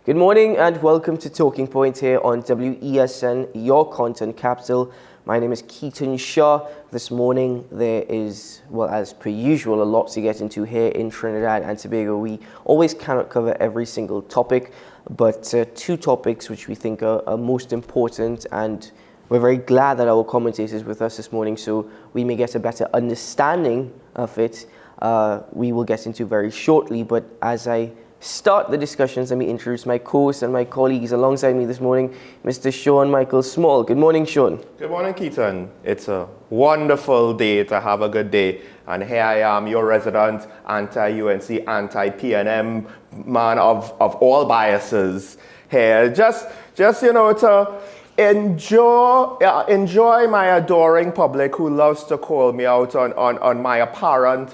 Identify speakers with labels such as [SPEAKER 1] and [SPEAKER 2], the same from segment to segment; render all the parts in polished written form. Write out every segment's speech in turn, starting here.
[SPEAKER 1] Good morning and welcome to Talking Point here on WESN, your content capital. My name is Keaton Shaw. This morning there is, well, as per usual, a lot to get into here in Trinidad and Tobago. We always cannot cover every single topic, but two topics which we think are most important, and we're very glad that our commentator is with us this morning so we may get a better understanding of it. We will get into very shortly, but as I start the discussions, let me introduce my co-host and my colleagues alongside me this morning, Mr. Sean Michael Small. Good morning, Sean.
[SPEAKER 2] Good morning, Keaton. It's a wonderful day to have a good day. And here I am, your resident anti-UNC, anti-PNM man of all biases here. Just to enjoy my adoring public who loves to call me out on my apparent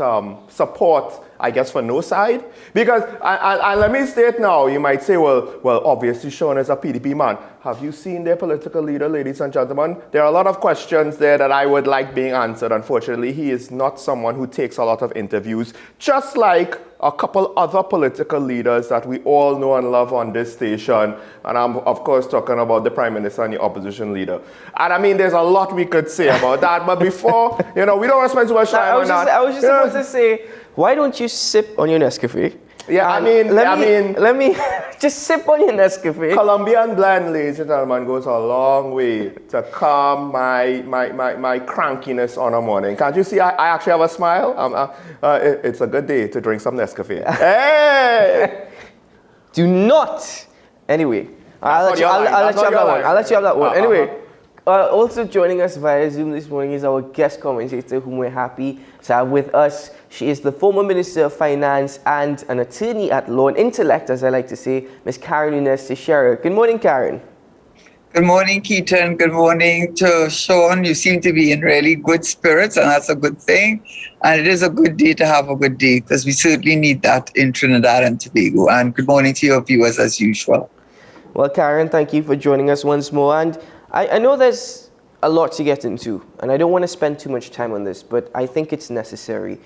[SPEAKER 2] support, I guess, for no side. Because, and let me state now, you might say, well, obviously Sean is a PDP man. Have you seen their political leader, ladies and gentlemen? There are a lot of questions there that I would like being answered. Unfortunately, he is not someone who takes a lot of interviews, just like a couple other political leaders that we all know and love on this station. And I'm, of course, talking about the Prime Minister and the opposition leader. And I mean, there's a lot we could say about that. But before, we don't want to spend too much time on that.
[SPEAKER 1] I was just about to say, why don't you sip on your Nescafe?
[SPEAKER 2] Yeah,
[SPEAKER 1] let me just sip on your Nescafe.
[SPEAKER 2] Colombian blend, ladies and gentlemen, goes a long way to calm my crankiness on a morning. Can't you see I actually have a smile? It's a good day to drink some Nescafe. Hey!
[SPEAKER 1] Do not. Anyway, I'll let you have that one. Anyway. Also joining us via Zoom this morning is our guest commentator, whom we're happy to have with us. She is the former Minister of Finance and an attorney at law, an intellect, as I like to say, Ms. Karen Nunes Teixeira. Good morning, Karen.
[SPEAKER 3] Good morning, Keaton. Good morning to Sean. You seem to be in really good spirits, and that's a good thing. And it is a good day to have a good day, because we certainly need that in Trinidad and Tobago. And good morning to your viewers as usual.
[SPEAKER 1] Well, Karen, thank you for joining us once more. And I know there's a lot to get into, and I don't want to spend too much time on this, but I think it's necessary.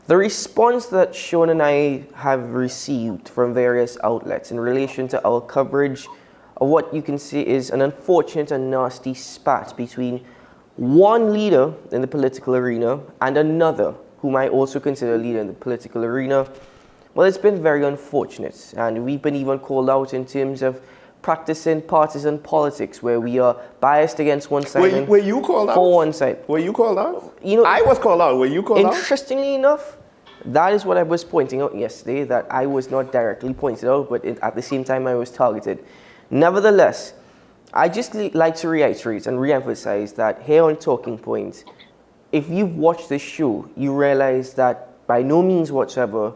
[SPEAKER 1] The response that Sean and I have received from various outlets in relation to our coverage of what you can see is an unfortunate and nasty spat between one leader in the political arena and another, whom I also consider a leader in the political arena. Well, it's been very unfortunate, and we've been even called out in terms of practicing partisan politics, where we are biased against one side.
[SPEAKER 2] Were you called out?
[SPEAKER 1] For one side.
[SPEAKER 2] Were you called out? I was called out. Were you called out?
[SPEAKER 1] Interestingly enough, that is what I was pointing out yesterday, that I was not directly pointed out, but at the same time I was targeted. Nevertheless, I just like to reiterate and re-emphasize that here on Talking Point, if you've watched this show, you realize that by no means whatsoever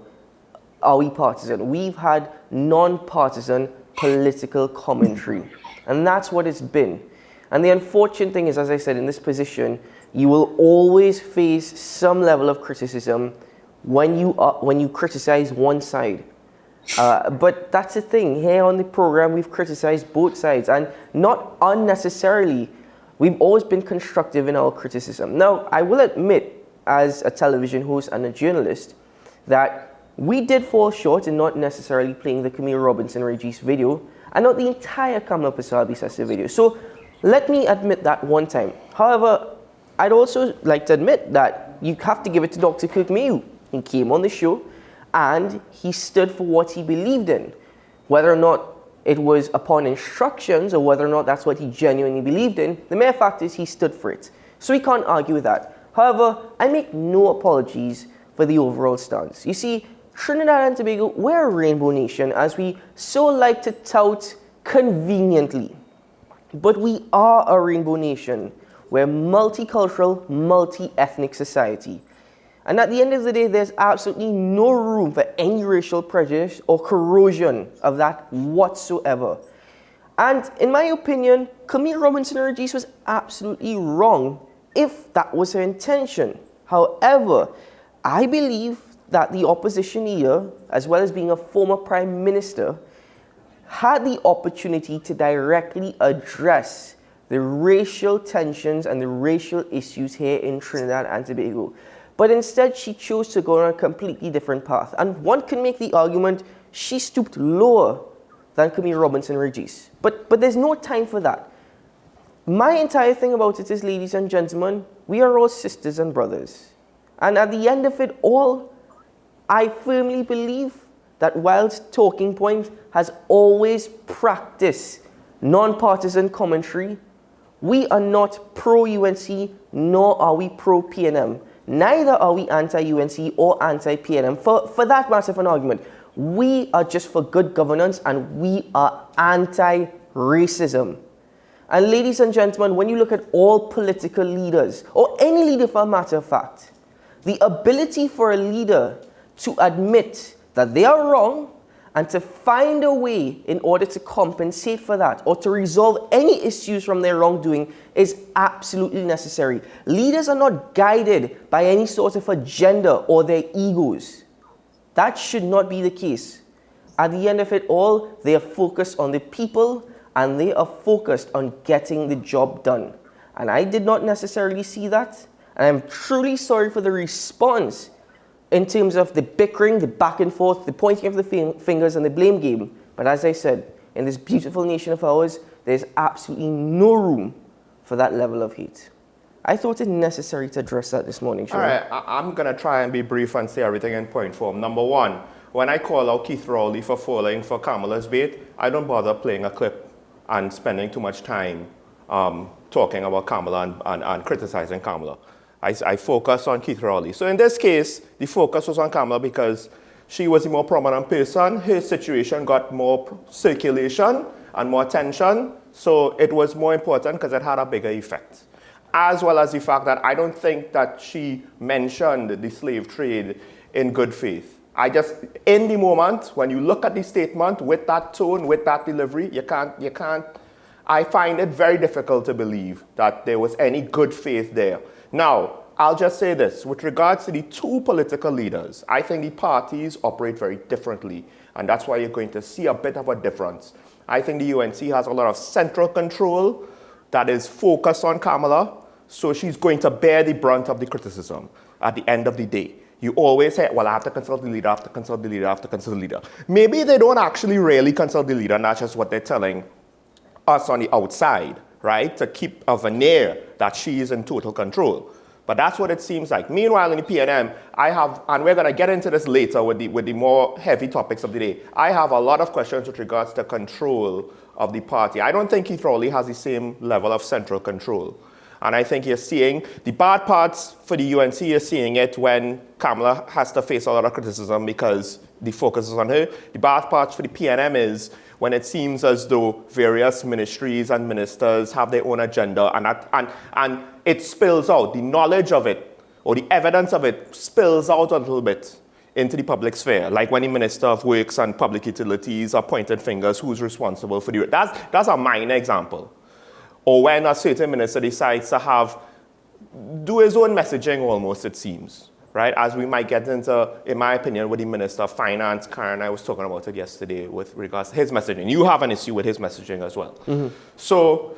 [SPEAKER 1] are we partisan. We've had non-partisan political commentary, and that's what it's been. And the unfortunate thing is, as I said, in this position, you will always face some level of criticism when you criticize one side. But that's the thing. Here on the program, we've criticized both sides, and not unnecessarily. We've always been constructive in our criticism. Now, I will admit, as a television host and a journalist, that we did fall short in not necessarily playing the Camille Robinson-Regis video and not the entire Kamla Pasabi-Sase video. So let me admit that one time. However, I'd also like to admit that you have to give it to Dr. Kirk Mayu. He came on the show and he stood for what he believed in. Whether or not it was upon instructions or whether or not that's what he genuinely believed in, the mere fact is he stood for it. So we can't argue with that. However, I make no apologies for the overall stance. You see, Trinidad and Tobago, we're a rainbow nation, as we so like to tout conveniently. But we are a rainbow nation. We're a multicultural, multi-ethnic society. And at the end of the day, there's absolutely no room for any racial prejudice or corrosion of that whatsoever. And in my opinion, Camille Robinson-Regis was absolutely wrong if that was her intention. However, I believe that the opposition leader, as well as being a former prime minister, had the opportunity to directly address the racial tensions and the racial issues here in Trinidad and Tobago. But instead, she chose to go on a completely different path. And one can make the argument she stooped lower than Camille Robinson Regis. But there's no time for that. My entire thing about it is, ladies and gentlemen, we are all sisters and brothers. And at the end of it all, I firmly believe that whilst Talking Point has always practiced non-partisan commentary, we are not pro-UNC, nor are we pro-PNM. Neither are we anti-UNC or anti-PNM. For that matter of an argument, we are just for good governance and we are anti-racism. And ladies and gentlemen, when you look at all political leaders, or any leader for a matter of fact, the ability for a leader to admit that they are wrong and to find a way in order to compensate for that or to resolve any issues from their wrongdoing is absolutely necessary. Leaders are not guided by any sort of agenda or their egos. That should not be the case. At the end of it all, they are focused on the people and they are focused on getting the job done. And I did not necessarily see that. And I'm truly sorry for the response in terms of the bickering, the back and forth, the pointing of the fingers and the blame game. But as I said, in this beautiful nation of ours, there's absolutely no room for that level of hate. I thought it necessary to address that this morning, Sean.
[SPEAKER 2] All right, I'm going to try and be brief and say everything in point form. Number one, when I call out Keith Rowley for falling for Kamala's bait, I don't bother playing a clip and spending too much time talking about Kamala and criticizing Kamala. I focus on Keith Rowley. So in this case, the focus was on Kamala because she was a more prominent person. Her situation got more circulation and more attention. So it was more important because it had a bigger effect. As well as the fact that I don't think that she mentioned the slave trade in good faith. In the moment, when you look at the statement with that tone, with that delivery, you can't, I find it very difficult to believe that there was any good faith there. Now, I'll just say this. With regards to the two political leaders, I think the parties operate very differently. And that's why you're going to see a bit of a difference. I think the UNC has a lot of central control that is focused on Kamala. So she's going to bear the brunt of the criticism at the end of the day. You always say, well, I have to consult the leader, I have to consult the leader, I have to consult the leader. Maybe they don't actually really consult the leader, and that's just what they're telling us on the outside, right? To keep a veneer that she is in total control. But that's what it seems like. Meanwhile, in the PNM, I have, and we're going to get into this later with the more heavy topics of the day, I have a lot of questions with regards to control of the party. I don't think Keith Rowley has the same level of central control. And I think you're seeing the bad parts for the UNC, you're seeing it when Kamala has to face a lot of criticism because the focus is on her. The bad parts for the PNM is when it seems as though various ministries and ministers have their own agenda and it spills out. The knowledge of it or the evidence of it spills out a little bit into the public sphere, like when the Minister of Works and Public Utilities are pointing fingers who's responsible for the... That's a minor example. Or when a certain minister decides to do his own messaging almost, it seems, right? As we might get into, in my opinion, with the Minister of Finance, Karen, I was talking about it yesterday with regards to his messaging. You have an issue with his messaging as well. Mm-hmm. So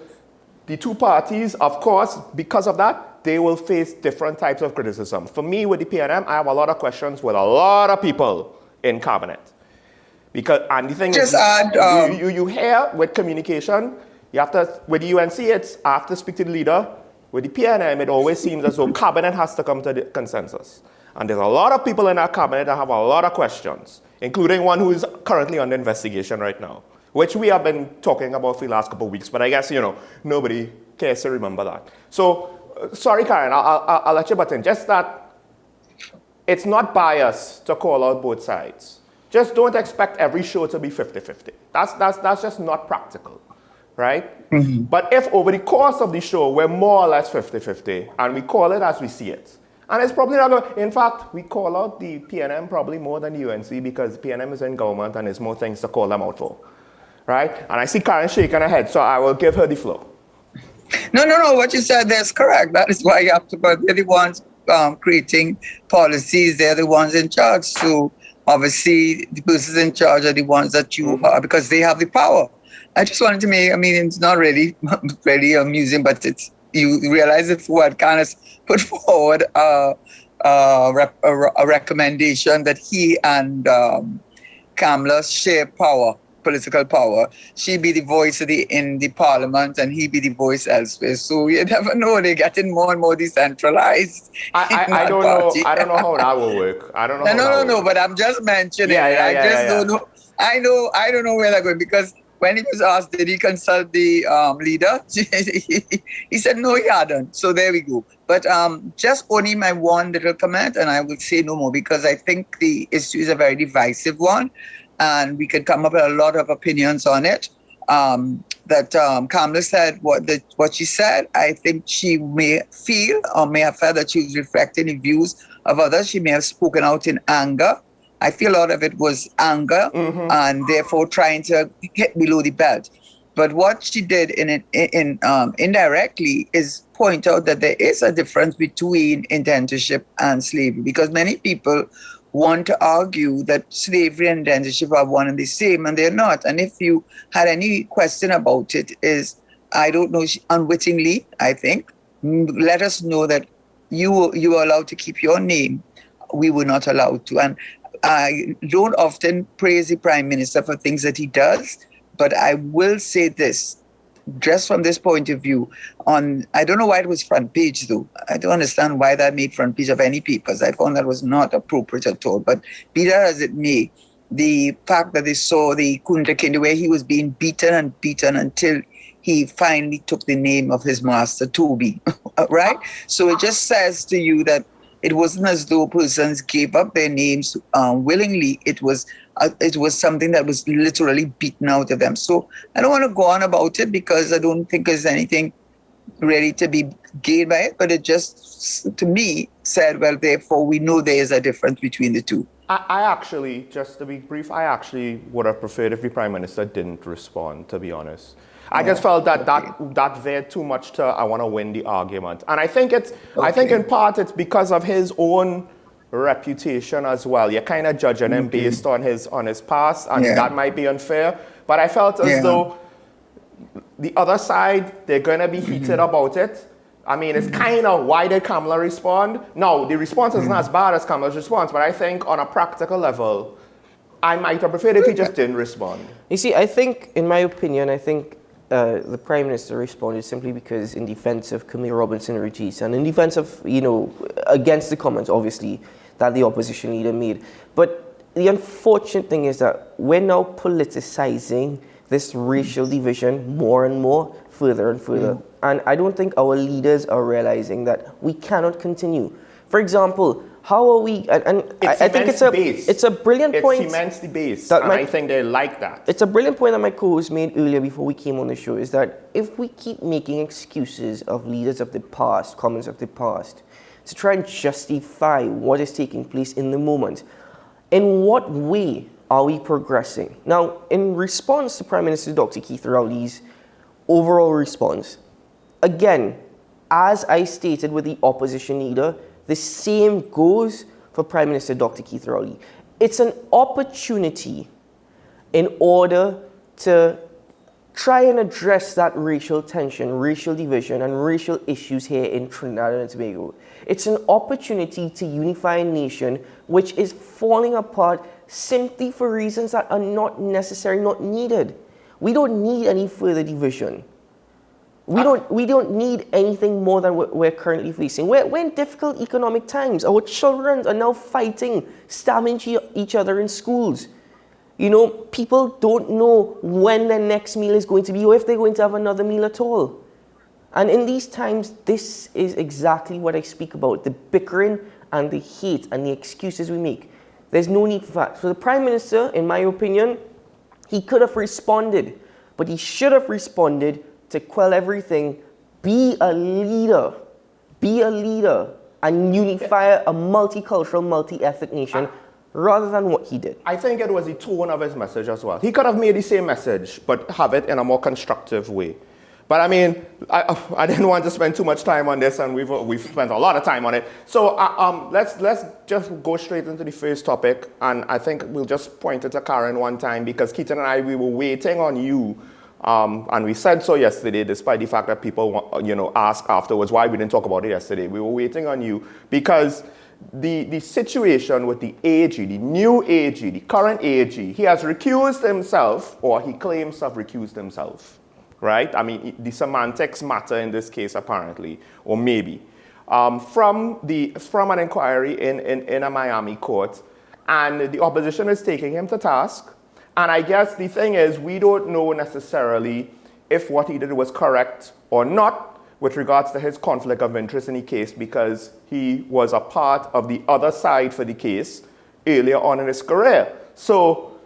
[SPEAKER 2] the two parties, of course, because of that, they will face different types of criticism. For me, with the PNM, I have a lot of questions with a lot of people in cabinet. And the thing is, you hear with communication, you have to, with the UNC, it's I have to speak to the leader. With the PNM, it always seems as though cabinet has to come to the consensus. And there's a lot of people in our cabinet that have a lot of questions, including one who is currently under investigation right now, which we have been talking about for the last couple of weeks. But I guess, nobody cares to remember that. So, sorry, Karen, I'll let you butt in. Just that it's not bias to call out both sides. Just don't expect every show to be 50-50. That's just not practical. Right? Mm-hmm. But if over the course of the show, we're more or less 50-50, and we call it as we see it, and it's probably not going to, in fact, we call out the PNM probably more than UNC because PNM is in government and there's more things to call them out for. Right? And I see Karen shaking her head, so I will give her the floor.
[SPEAKER 3] No, what you said there is correct. That is why you have to, but they're the ones creating policies, they're the ones in charge. So obviously, the persons in charge are the ones that you are because they have the power. I just wanted to make, it's not really amusing, but you realize if Fuad Khan put forward a recommendation that he and Kamala share power. political power. She be the voice of in the parliament, and he be the voice elsewhere. So you never know. They're getting more and more decentralized.
[SPEAKER 2] I don't know. I don't know how that will work. I don't know how that will
[SPEAKER 3] No.
[SPEAKER 2] work.
[SPEAKER 3] But I'm just mentioning
[SPEAKER 2] Yeah,
[SPEAKER 3] it.
[SPEAKER 2] yeah,
[SPEAKER 3] I
[SPEAKER 2] yeah,
[SPEAKER 3] just
[SPEAKER 2] yeah,
[SPEAKER 3] don't
[SPEAKER 2] yeah.
[SPEAKER 3] know. I don't know where they're going, because when he was asked, did he consult the leader? He said no, he hadn't. So there we go. But just only my one little comment, and I will say no more, because I think the issue is a very divisive one, and we could come up with a lot of opinions on it. Kamala said what she said. I think she may feel or may have felt that she was reflecting the views of others. She may have spoken out in anger. I feel a lot of it was anger, and therefore trying to get below the belt. But what she did indirectly is point out that there is a difference between indentureship and slavery, because many people want to argue that slavery and indentureship are one and the same, and they're not. And if you had any question about it, is, I don't know, unwittingly, I think, let us know that you are allowed to keep your name. We were not allowed to. And I don't often praise the Prime Minister for things that he does, but I will say this, just from this point of view, I don't know why it was front page though. I don't understand why that made front page of any papers. I found that was not appropriate at all. But be that as it may, the fact that they saw the Kunta Kinde, where he was being beaten and beaten until he finally took the name of his master, Toby, right? So it just says to you that it wasn't as though persons gave up their names willingly. It was something that was literally beaten out of them. So I don't want to go on about it, because I don't think there's anything really to be gained by it. But it just, to me, said, well, therefore, we know there is a difference between the two.
[SPEAKER 2] I actually, just to be brief, I actually would have preferred if the Prime Minister didn't respond, to be honest. I just felt that veered too much to, I want to win the argument. And I think I think in part it's because of his own reputation as well. You're kind of judging him based on his past, and that might be unfair. But I felt as though the other side, they're going to be heated about it. I mean, it's kind of, why did Kamala respond? No, the response isn't as bad as Kamala's response, but I think on a practical level, I might have preferred if he just didn't respond.
[SPEAKER 1] You see, I think, in my opinion, the Prime Minister responded simply because in defense of Camille Robinson Regis, and in defense of, against the comments, obviously, that the opposition leader made. But the unfortunate thing is that we're now politicizing this racial division more and more, further and further. And I don't think our leaders are realizing that we cannot continue. For example, how are we, I think it's a brilliant point.
[SPEAKER 2] It cements the base, and I think they like that.
[SPEAKER 1] It's a brilliant point that my co-host made earlier before we came on the show, is that if we keep making excuses of leaders of the past, comments of the past, to try and justify what is taking place in the moment, in what way are we progressing? Now, in response to Prime Minister Dr. Keith Rowley's overall response, again, as I stated with the opposition leader, the same goes for Prime Minister Dr. Keith Rowley. It's an opportunity in order to try and address that racial tension, racial division, and racial issues here in Trinidad and Tobago. It's an opportunity to unify a nation which is falling apart simply for reasons that are not necessary, not needed. We don't need any further division. We don't need anything more than what we're currently facing. We're in difficult economic times. Our children are now fighting, stabbing each other in schools. People don't know when their next meal is going to be, or if they're going to have another meal at all. And in these times, this is exactly what I speak about, the bickering and the hate and the excuses we make. There's no need for that. So the Prime Minister, in my opinion, he could have responded, but he should have responded to quell everything, be a leader, and unify a multicultural, multi-ethnic nation, rather than what he did.
[SPEAKER 2] I think it was the tone of his message as well. He could have made the same message, but have it in a more constructive way. But I mean, I didn't want to spend too much time on this, and we've spent a lot of time on it. So let's just go straight into the first topic, and I think we'll just point it to Karen one time, because Keaton and I, we were waiting on you And we said so yesterday, despite the fact that people, asked afterwards why we didn't talk about it yesterday. We were waiting on you because the situation with the AG, the new AG, the current AG, he has recused himself, or he claims to have recused himself, right? I mean, the semantics matter in this case, apparently, or maybe. From an inquiry in a Miami court, and the opposition is taking him to task. And I guess the thing is, we don't know necessarily if what he did was correct or not with regards to his conflict of interest in the case, because he was a part of the other side for the case earlier on in his career. So,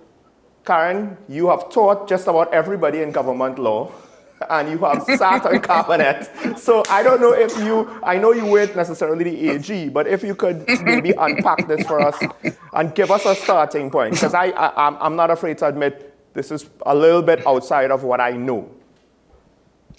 [SPEAKER 2] Karen, you have taught just about everybody in government law, and you have sat on cabinet. So I don't know if I know you weren't necessarily the AG, but if you could maybe unpack this for us and give us a starting point, because I'm not afraid to admit this is a little bit outside of what I know.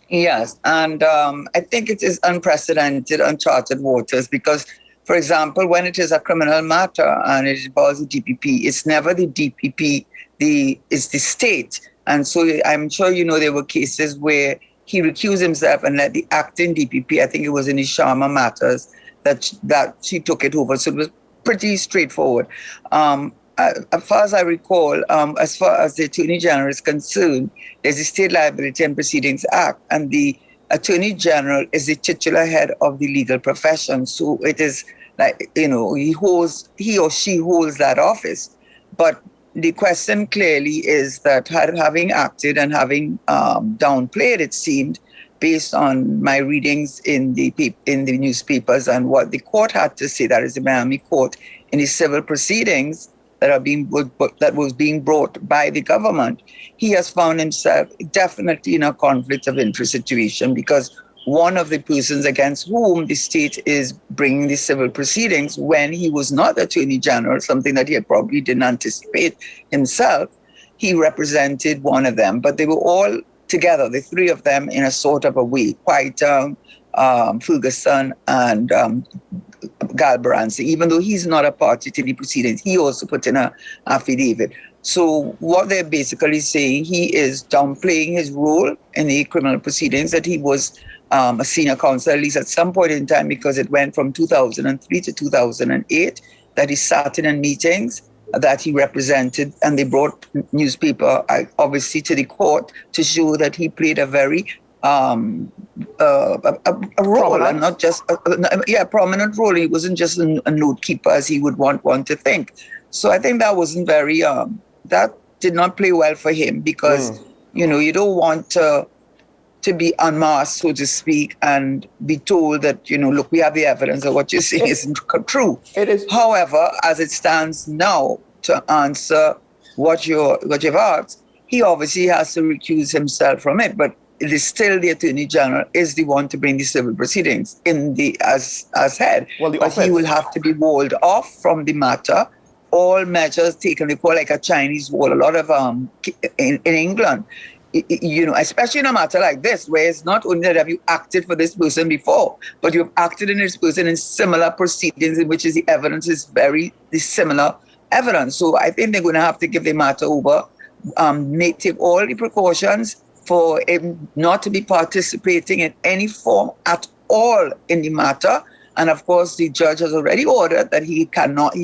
[SPEAKER 3] Yes, and I think it is unprecedented, uncharted waters, because, for example, when it is a criminal matter and it involves the DPP, it's never the DPP, it's the state. And so I'm sure you know there were cases where he recused himself and let the acting DPP, I think it was in the Sharma matters, that she took it over. So it was pretty straightforward. As far as I recall, as far as the Attorney General is concerned, there's the State Liability and Proceedings Act, and the Attorney General is the titular head of the legal profession. So it is like, he or she holds that office. But the question clearly is that having acted and having downplayed, it seemed, based on my readings in the newspapers and what the court had to say, that is the Miami court, in the civil proceedings that was being brought by the government, he has found himself definitely in a conflict of interest situation, because one of the persons against whom the state is bringing the civil proceedings, when he was not Attorney General, something that he probably didn't anticipate himself, he represented one of them. But they were all together, the three of them, in a sort of a way, Whiteout, Ferguson, and Galbraith, even though he's not a party to the proceedings, he also put in an affidavit. So what they're basically saying, he is downplaying his role in the criminal proceedings, that he was a senior counsel, at least at some point in time, because it went from 2003 to 2008, that he sat in meetings, that he represented, and they brought newspaper, obviously, to the court to show that he played a very a role, prominent. And not just a prominent role. He wasn't just a note keeper, as he would want one to think. So I think that wasn't very that did not play well for him, because you don't want to be unmasked, so to speak, and be told that, look, we have the evidence that what you're saying isn't true.
[SPEAKER 2] It is.
[SPEAKER 3] However, as it stands now, to answer what you've asked, he obviously has to recuse himself from it, but it is still the Attorney General is the one to bring the civil proceedings as head.
[SPEAKER 2] Well,
[SPEAKER 3] but he will have to be walled off from the matter. All measures taken, they call like a Chinese wall. A lot of in England, especially in a matter like this, where it's not only that have you acted for this person before, but you've acted in this person in similar proceedings in which the evidence is very similar evidence. So I think they're going to have to give the matter over, take all the precautions for him not to be participating in any form at all in the matter. And of course, the judge has already ordered that he cannot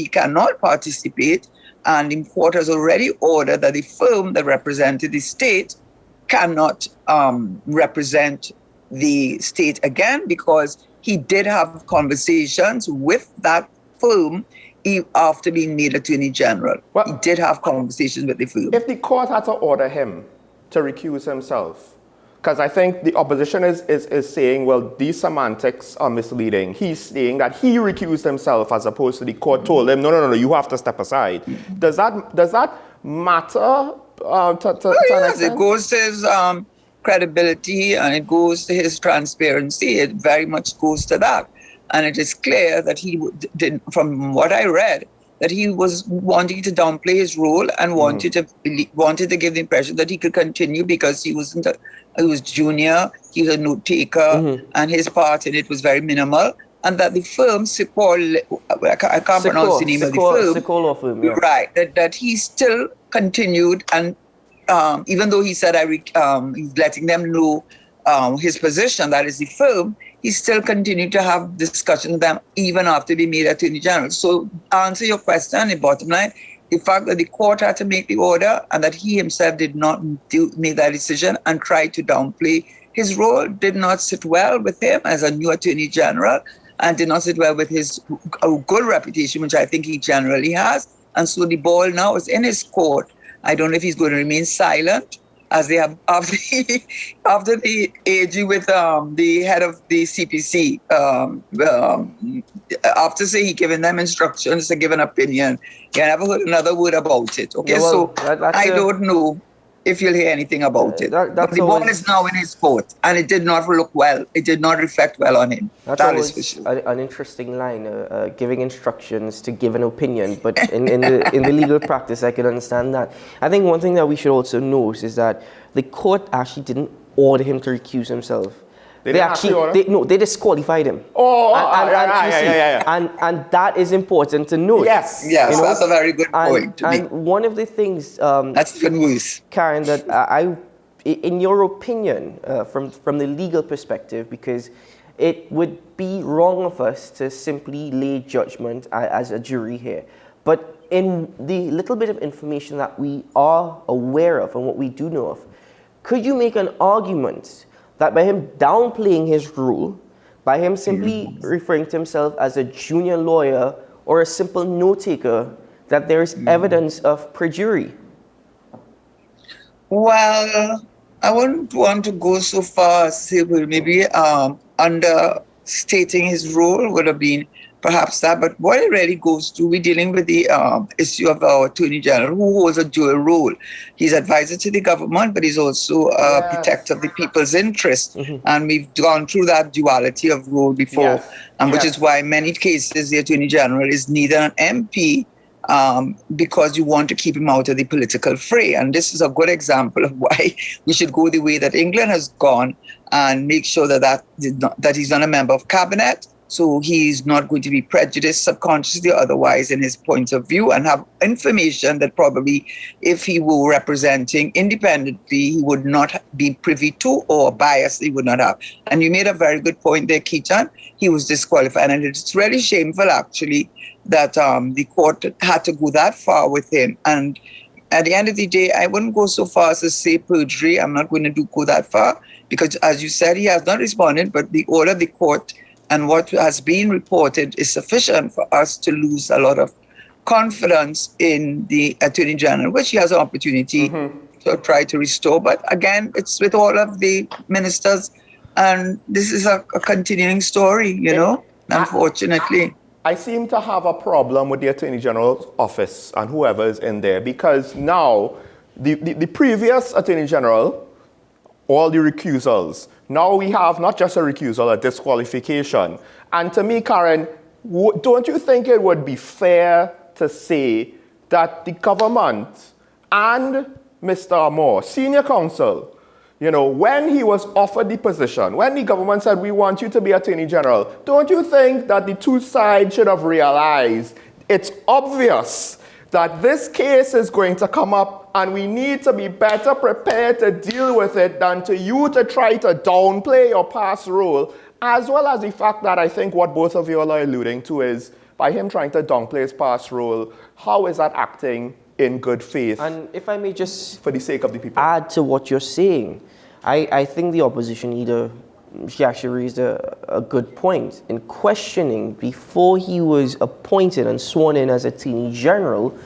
[SPEAKER 3] participate, and the court has already ordered that the firm that represented the state cannot represent the state again, because he did have conversations with that firm after being made Attorney General. Well, he did have conversations with the firm.
[SPEAKER 2] If the court had to order him to recuse himself, because I think the opposition is saying, well, these semantics are misleading. He's saying that he recused himself as opposed to the court told him, no, you have to step aside. Does that matter?
[SPEAKER 3] Yes, it goes to his credibility, and it goes to his transparency. It very much goes to that. And it is clear that he did, from what I read, that he was wanting to downplay his role and wanted to give the impression that he could continue, because he was junior, he was a note taker, and his part in it was very minimal. And that the firm, I can't pronounce the name of the firm.
[SPEAKER 1] Sikor firm, yeah.
[SPEAKER 3] Right, that he still continued and even though he said he's letting them know his position, that is the firm, he still continued to have discussions with them even after they made Attorney General. So answer your question, the bottom line, the fact that the court had to make the order and that he himself did not make that decision and tried to downplay his role did not sit well with him as a new Attorney General and did not sit well with his good reputation, which I think he generally has. And so the ball now is in his court. I don't know if he's going to remain silent, as they have after the AG with the head of the CPC, after say he given them instructions to give an opinion. You never heard another word about it. Okay,
[SPEAKER 1] Yeah, well,
[SPEAKER 3] so I don't know if you'll hear anything about it. But the ball is now in his court, and it did not look well. It did not reflect well on him. That is for sure.
[SPEAKER 1] An interesting line, giving instructions to give an opinion, but in the legal practice, I can understand that. I think one thing that we should also note is that the court actually didn't order him to recuse himself. They disqualified him. And that is important to note.
[SPEAKER 2] Yes,
[SPEAKER 3] that's a very good point.
[SPEAKER 1] And one of the things,
[SPEAKER 3] that's even worse,
[SPEAKER 1] Karen, that in your opinion, from the legal perspective, because it would be wrong of us to simply lay judgment as a jury here, but in the little bit of information that we are aware of and what we do know of, could you make an argument that by him downplaying his role, by him simply referring to himself as a junior lawyer or a simple note-taker, that there is evidence of perjury?
[SPEAKER 3] Well, I wouldn't want to go so far as say, well, maybe understating his role would have been perhaps that, but what it really goes to, we're dealing with the issue of our Attorney General, who holds a dual role. He's advisor to the government, but he's also a protector of the people's interest. And we've gone through that duality of role before, which is why in many cases the Attorney General is neither an MP because you want to keep him out of the political fray. And this is a good example of why we should go the way that England has gone and make sure that he's not a member of cabinet. So he's not going to be prejudiced subconsciously or otherwise in his point of view, and have information that probably if he were representing independently, he would not be privy to, or biased he would not have. And you made a very good point there, Keaton. He was disqualified. And it's really shameful, actually, that the court had to go that far with him. And at the end of the day, I wouldn't go so far as to say perjury. I'm not going to go that far because, as you said, he has not responded, but the order of the court and what has been reported is sufficient for us to lose a lot of confidence in the Attorney General, which he has an opportunity to try to restore. But again, it's with all of the ministers, and this is a continuing story, unfortunately.
[SPEAKER 2] I seem to have a problem with the Attorney General's office and whoever is in there, because now the previous Attorney General, all the recusals, now we have not just a recusal, a disqualification. And to me, Karen, don't you think it would be fair to say that the government and Mr. Moore, senior counsel, when he was offered the position, when the government said, we want you to be Attorney General, don't you think that the two sides should have realized it's obvious that this case is going to come up and we need to be better prepared to deal with it than to try to downplay your past role, as well as the fact that I think what both of you are alluding to is by him trying to downplay his past role, how is that acting in good faith?
[SPEAKER 1] And if I may just,
[SPEAKER 2] for the sake of the people,
[SPEAKER 1] add to what you're saying, I think the opposition leader, she actually raised a good point in questioning before he was appointed and sworn in as Attorney General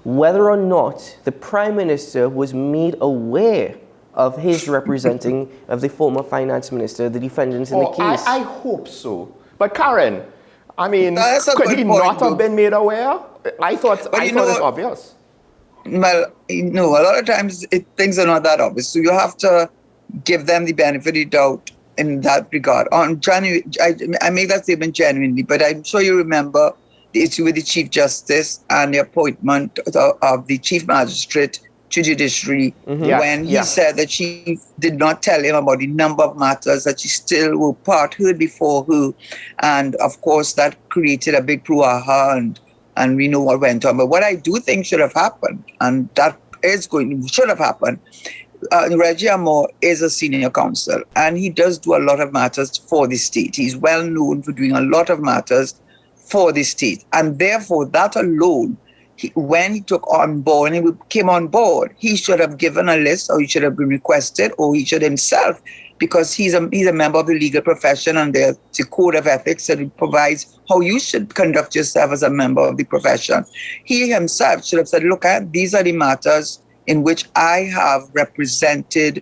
[SPEAKER 1] whether or not the Prime Minister was made aware of his representing of the former Finance Minister, the defendants in the case.
[SPEAKER 2] I hope so. But Karen, I mean, could he
[SPEAKER 3] not
[SPEAKER 2] have been made aware? I thought it's obvious.
[SPEAKER 3] Well, a lot of times things are not that obvious. So you have to give them the benefit of the doubt in that regard. On January, I make that statement genuinely, but I'm sure you remember the issue with the Chief Justice and the appointment of the Chief Magistrate to Judiciary, when he said that she did not tell him about the number of matters that she still were heard before her. And of course, that created a big brouhaha, and we know what went on. But what I do think should have happened, and that should have happened. Reggie Amor is a senior counsel, and he does do a lot of matters for the state. He's well known for doing a lot of matters for the state, and therefore that alone, when he took on board and he came on board, he should have given a list, or he should have been requested, or he should himself, because he's a member of the legal profession, and there's a code of ethics that provides how you should conduct yourself as a member of the profession. He himself should have said, look, these are the matters in which I have represented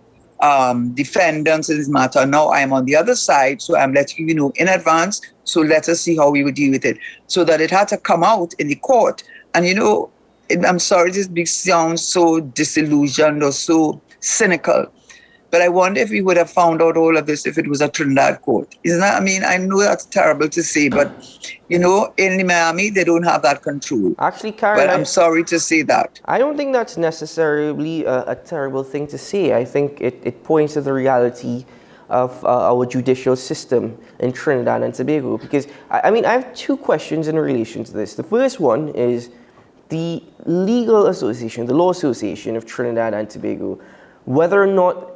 [SPEAKER 3] defendants in this matter. Now I am on the other side, so I'm letting you know in advance, so let us see how we would deal with it. So that it had to come out in the court. And I'm sorry this sounds so disillusioned or so cynical, but I wonder if we would have found out all of this if it was a Trinidad court. Isn't that? I mean, I know that's terrible to say, but in Miami, they don't have that control.
[SPEAKER 1] Actually, Karen,
[SPEAKER 3] but I'm sorry to say that.
[SPEAKER 1] I don't think that's necessarily a terrible thing to say. I think it points to the reality of our judicial system in Trinidad and Tobago. Because, I have two questions in relation to this. The first one is the legal association, the law association of Trinidad and Tobago, whether or not,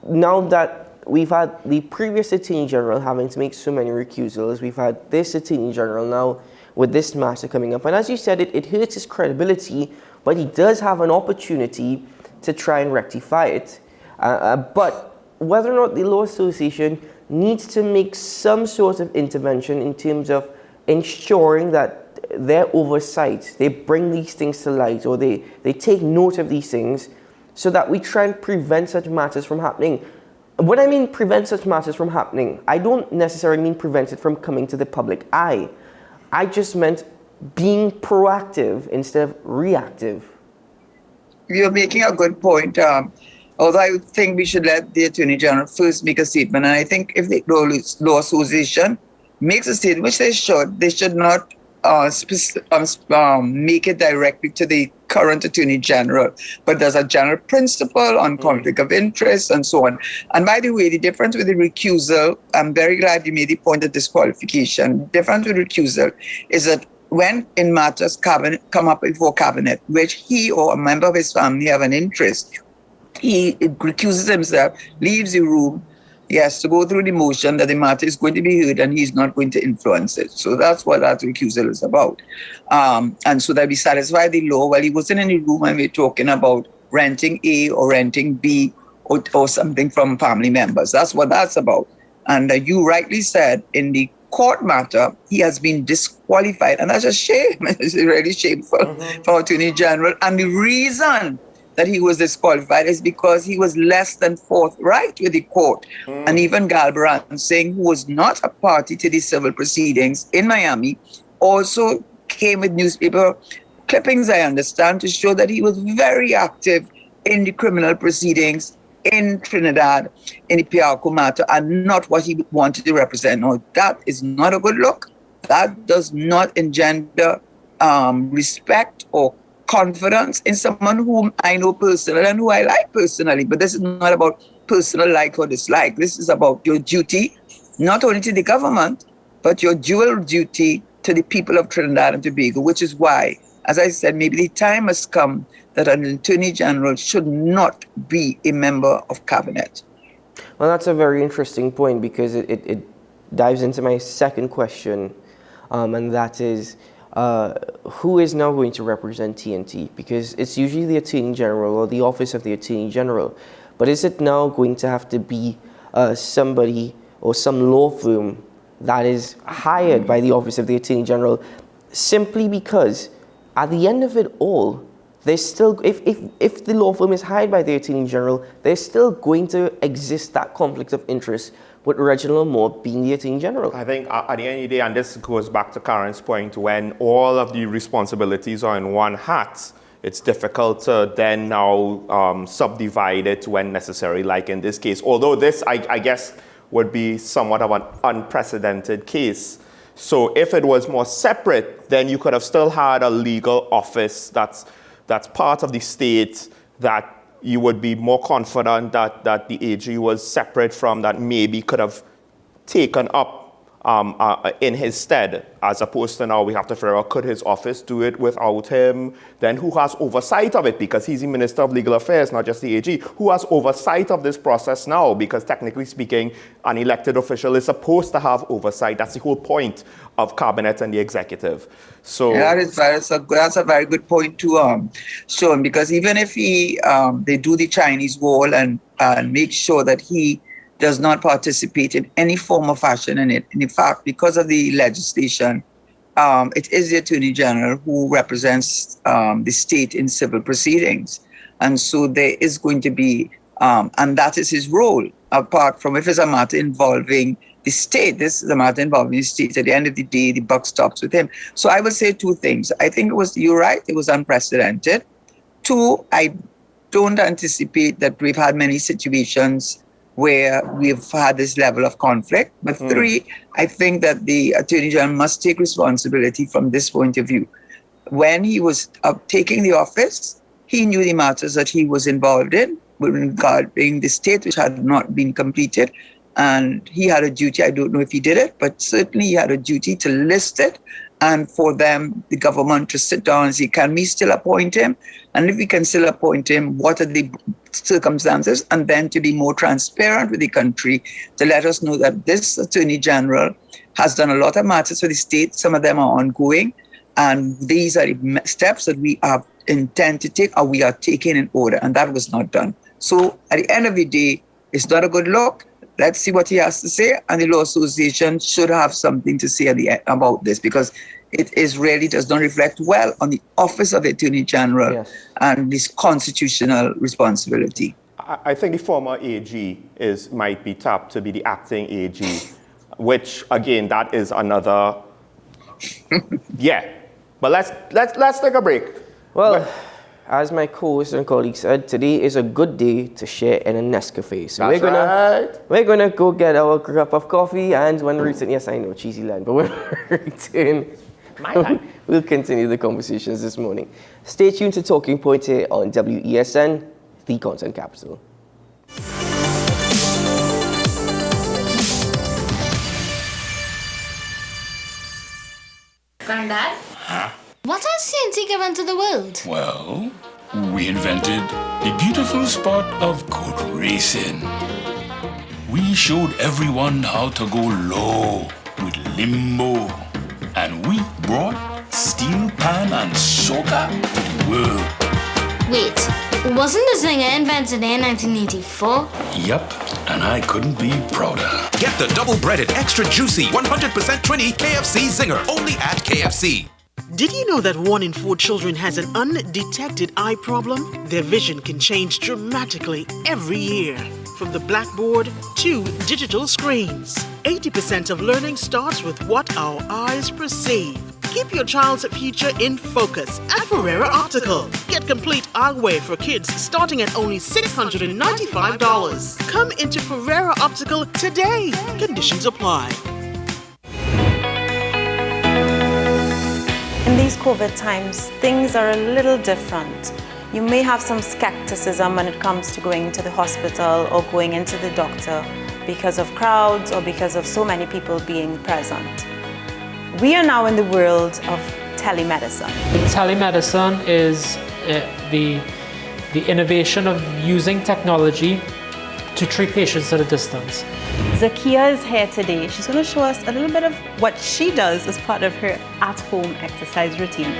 [SPEAKER 1] now that we've had the previous Attorney General having to make so many recusals, we've had this Attorney General now with this matter coming up. And as you said, it hurts his credibility, but he does have an opportunity to try and rectify it. But whether or not the Law Association needs to make some sort of intervention in terms of ensuring that their oversight, they bring these things to light, or they take note of these things, so that we try and prevent such matters from happening. When I mean prevent such matters from happening, I don't necessarily mean prevent it from coming to the public eye. I just meant being proactive instead of reactive.
[SPEAKER 3] You're making a good point. Although I think we should let the Attorney General first make a statement. And I think if the Law Association makes a statement, which they should not make it directly to the current Attorney General, but there's a general principle on conflict of interest and so on. And by the way, the difference with the recusal, I'm very glad you made the point of disqualification. The difference with recusal is that when in matters come up before cabinet, which he or a member of his family have an interest, he recuses himself, leaves the room. He has to go through the motion that the matter is going to be heard and he's not going to influence it. So that's what that recusal is about. And so that we satisfy the law. Well, he wasn't in the room when we're talking about renting A or renting B or something from family members. That's what that's about. And you rightly said in the court matter, he has been disqualified. And that's a shame. It's really shameful for Attorney General. And the reason that he was disqualified is because he was less than forthright with the court. And even Galbraith Singh, who was not a party to the civil proceedings in Miami, also came with newspaper clippings, I understand, to show that he was very active in the criminal proceedings in Trinidad, in the Piarco matter, and not what he wanted to represent. Now, that is not a good look. That does not engender respect or confidence in someone whom I know personally and who I like personally. But this is not about personal like or dislike. This is about your duty, not only to the government, but your dual duty to the people of Trinidad and Tobago, which is why, as I said, maybe the time has come that an Attorney General should not be a member of cabinet.
[SPEAKER 1] Well, that's a very interesting point, because it dives into my second question, and that is, who is now going to represent TNT? Because it's usually the Attorney General or the Office of the Attorney General. But is it now going to have to be somebody or some law firm that is hired by the Office of the Attorney General, simply because at the end of it all, there's still, if the law firm is hired by the Attorney General, there's still going to exist that conflict of interest with Reginald Amor being the Attorney General.
[SPEAKER 2] I think at the end of the day, and this goes back to Karen's point, when all of the responsibilities are in one hat, it's difficult to then now subdivide it when necessary, like in this case. Although this, I guess, would be somewhat of an unprecedented case. So if it was more separate, then you could have still had a legal office that's part of the state that you would be more confident that the AG was separate from, that maybe could have taken up in his stead, as opposed to now we have to figure out, could his office do it without him? Then who has oversight of it? Because he's the Minister of Legal Affairs, not just the AG. Who has oversight of this process now? Because technically speaking, an elected official is supposed to have oversight. That's the whole point of cabinet and the executive. So
[SPEAKER 3] that's a very good point to Sean, because even if they do the Chinese wall and make sure that he does not participate in any form or fashion in it. And in fact, because of the legislation, it is the Attorney General who represents the state in civil proceedings. And so there is going to be, and that is his role, apart from if it's a matter involving the state. This is a matter involving the state. At the end of the day, the buck stops with him. So I would say two things. I think you're right, it was unprecedented. Two, I don't anticipate that we've had many situations where we've had this level of conflict. But three, I think that the Attorney General must take responsibility from this point of view. When he was taking the office, he knew the matters that he was involved in regarding the state which had not been completed. And he had a duty, I don't know if he did it, but certainly he had a duty to list it and for them, the government, to sit down and say, can we still appoint him? And if we can still appoint him, what are the circumstances? And then to be more transparent with the country, to let us know that this Attorney General has done a lot of matters for the state. Some of them are ongoing. And these are the steps that we have intend to take or we are taking in order. And that was not done. So at the end of the day, it's not a good look. Let's see what he has to say. And the Law Association should have something to say about this, because it is really does not reflect well on the office of the Attorney General and this constitutional responsibility.
[SPEAKER 2] I think the former AG might be tapped to be the acting AG, which again, that is another. But let's take a break.
[SPEAKER 1] Well, as my co-host and colleague said, today is a good day to share in a Nescafe. So we're gonna go get our cup of coffee, and when we return, yes, I know, cheesy line, but when we return, we'll continue the conversations this morning. Stay tuned to Talking Point here on WESN, the content capital.
[SPEAKER 4] Granddad? Huh? What has CNT given to the world?
[SPEAKER 5] Well, we invented a beautiful spot of good racing. We showed everyone how to go low with limbo. And we brought steel pan and soca to the world.
[SPEAKER 4] Wait, wasn't the Zinger invented in 1984?
[SPEAKER 5] Yup, and I couldn't be prouder.
[SPEAKER 6] Get the double-breaded, extra juicy, 100% Trini KFC Zinger, only at KFC.
[SPEAKER 7] Did you know that 1 in 4 children has an undetected eye problem? Their vision can change dramatically every year, from the blackboard to digital screens. 80% of learning starts with what our eyes perceive. Keep your child's future in focus at Ferreira Optical. Get complete eyewear for kids starting at only $695. Come into Ferreira Optical today. Conditions apply.
[SPEAKER 8] In these COVID times, things are a little different. You may have some skepticism when it comes to going to the hospital or going into the doctor because of crowds or because of so many people being present. We are now in the world of telemedicine.
[SPEAKER 9] Telemedicine is the innovation of using technology to treat patients at a distance.
[SPEAKER 8] Zakia is here today. She's going to show us a little bit of what she does as part of her at-home exercise routine.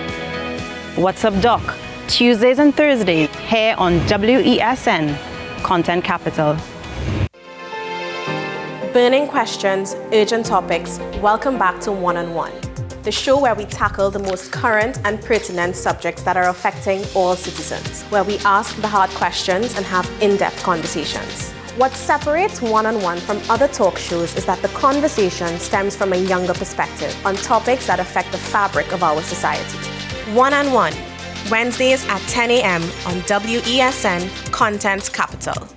[SPEAKER 8] What's up, Doc? Tuesdays and Thursdays here on WESN, Content Capital.
[SPEAKER 10] Burning questions, urgent topics. Welcome back to One on One, the show where we tackle the most current and pertinent subjects that are affecting all citizens, where we ask the hard questions and have in-depth conversations. What separates One on One from other talk shows is that the conversation stems from a younger perspective on topics that affect the fabric of our society. One on One, Wednesdays at 10 a.m. on WESN, Content Capital.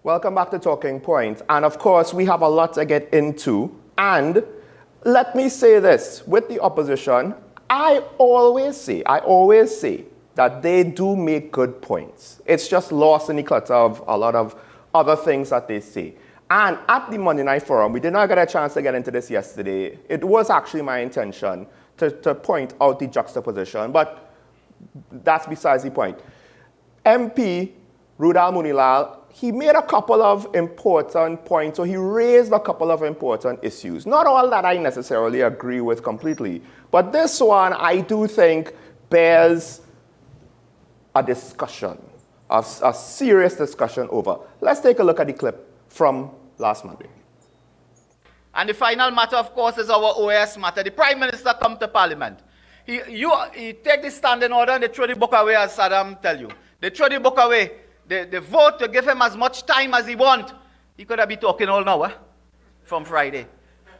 [SPEAKER 2] Welcome back to Talking Point. And of course, we have a lot to get into. And let me say this, with the opposition, I always say, that they do make good points. It's just lost in the clutter of a lot of other things that they say. And at the Monday Night Forum, we did not get a chance to get into this yesterday. It was actually my intention to point out the juxtaposition, but that's besides the point. MP Rudal Munilal, he made a couple of important points, so he raised a couple of important issues. Not all that I necessarily agree with completely, but this one I do think bears a discussion, a serious discussion over. Let's take a look at the clip from last Monday.
[SPEAKER 11] And the final matter, of course, is our OAS matter. The Prime Minister come to Parliament. He take the standing order and they throw the book away, as Saddam tell you. They throw the book away. They vote to give him as much time as he want. He could have been talking all now, from Friday.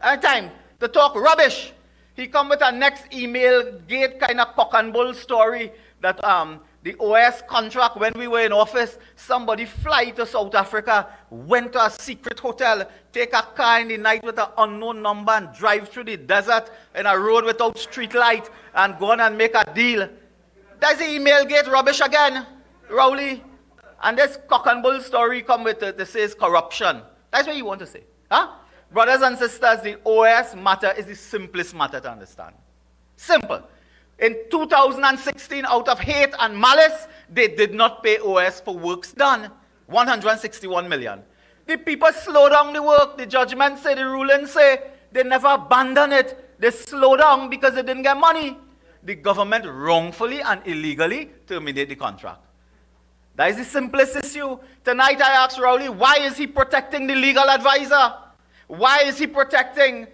[SPEAKER 11] And time to talk rubbish. He come with a next email gate kind of cock and bull story that the OAS contract, when we were in office, somebody fly to South Africa, went to a secret hotel, take a car in the night with an unknown number and drive through the desert in a road without street light and go on and make a deal. That's the email gate rubbish again, Rowley. And this cock and bull story come with it says corruption. That's what you want to say. Huh? Brothers and sisters, the OAS matter is the simplest matter to understand. Simple. In 2016, out of hate and malice, they did not pay OAS for works done. 161 million. The people slow down the work. The judgment say, the ruling say, they never abandon it. They slow down because they didn't get money. The government wrongfully and illegally terminate the contract. That is the simplest issue. Tonight I asked Rowley, why is he protecting the legal advisor? Why is he protecting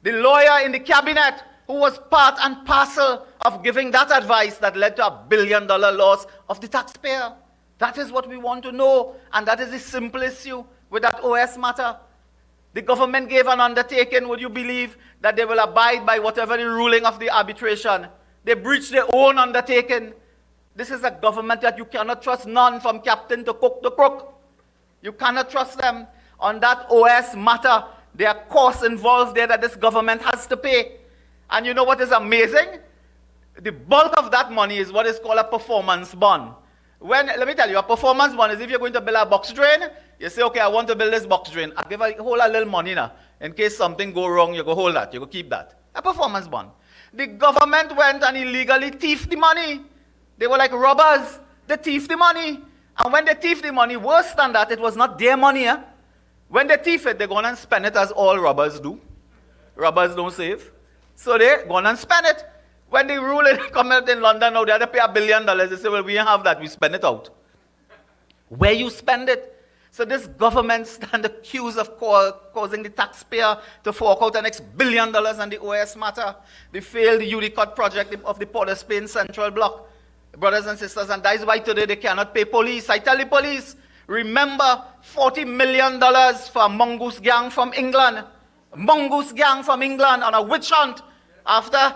[SPEAKER 11] the lawyer in the cabinet who was part and parcel of giving that advice that led to $1 billion loss of the taxpayer? That is what we want to know, and that is the simple issue with that OAS matter. The government gave an undertaking, would you believe, that they will abide by whatever the ruling of the arbitration? They breached their own undertaking. This is a government that you cannot trust, none from captain to cook to crook. You cannot trust them. On that OAS matter, there are costs involved there that this government has to pay. And you know what is amazing? The bulk of that money is what is called a performance bond. Let me tell you, a performance bond is if you're going to build a box drain, you say, okay, I want to build this box drain. I give a whole little money now. In case something go wrong, you go hold that, you go keep that. A performance bond. The government went and illegally thieved the money. They were like robbers. They thieved the money. And when they thieved the money, worse than that, it was not their money. When they thief it, they go on and spend it as all robbers do. Robbers don't save. So they go on and spend it. When the ruling come out in London now, they have to pay $1 billion. They say, well, we don't have that. We spend it out. Where you spend it? So this government stand accused of causing the taxpayer to fork out the next $1 billion on the OAS matter. They failed the UDICOT project of the Port of Spain Central Block. Brothers and sisters, and that is why today they cannot pay police. I tell the police, remember $40 million for a mongoose gang from England. Mongoose gang from England on a witch hunt after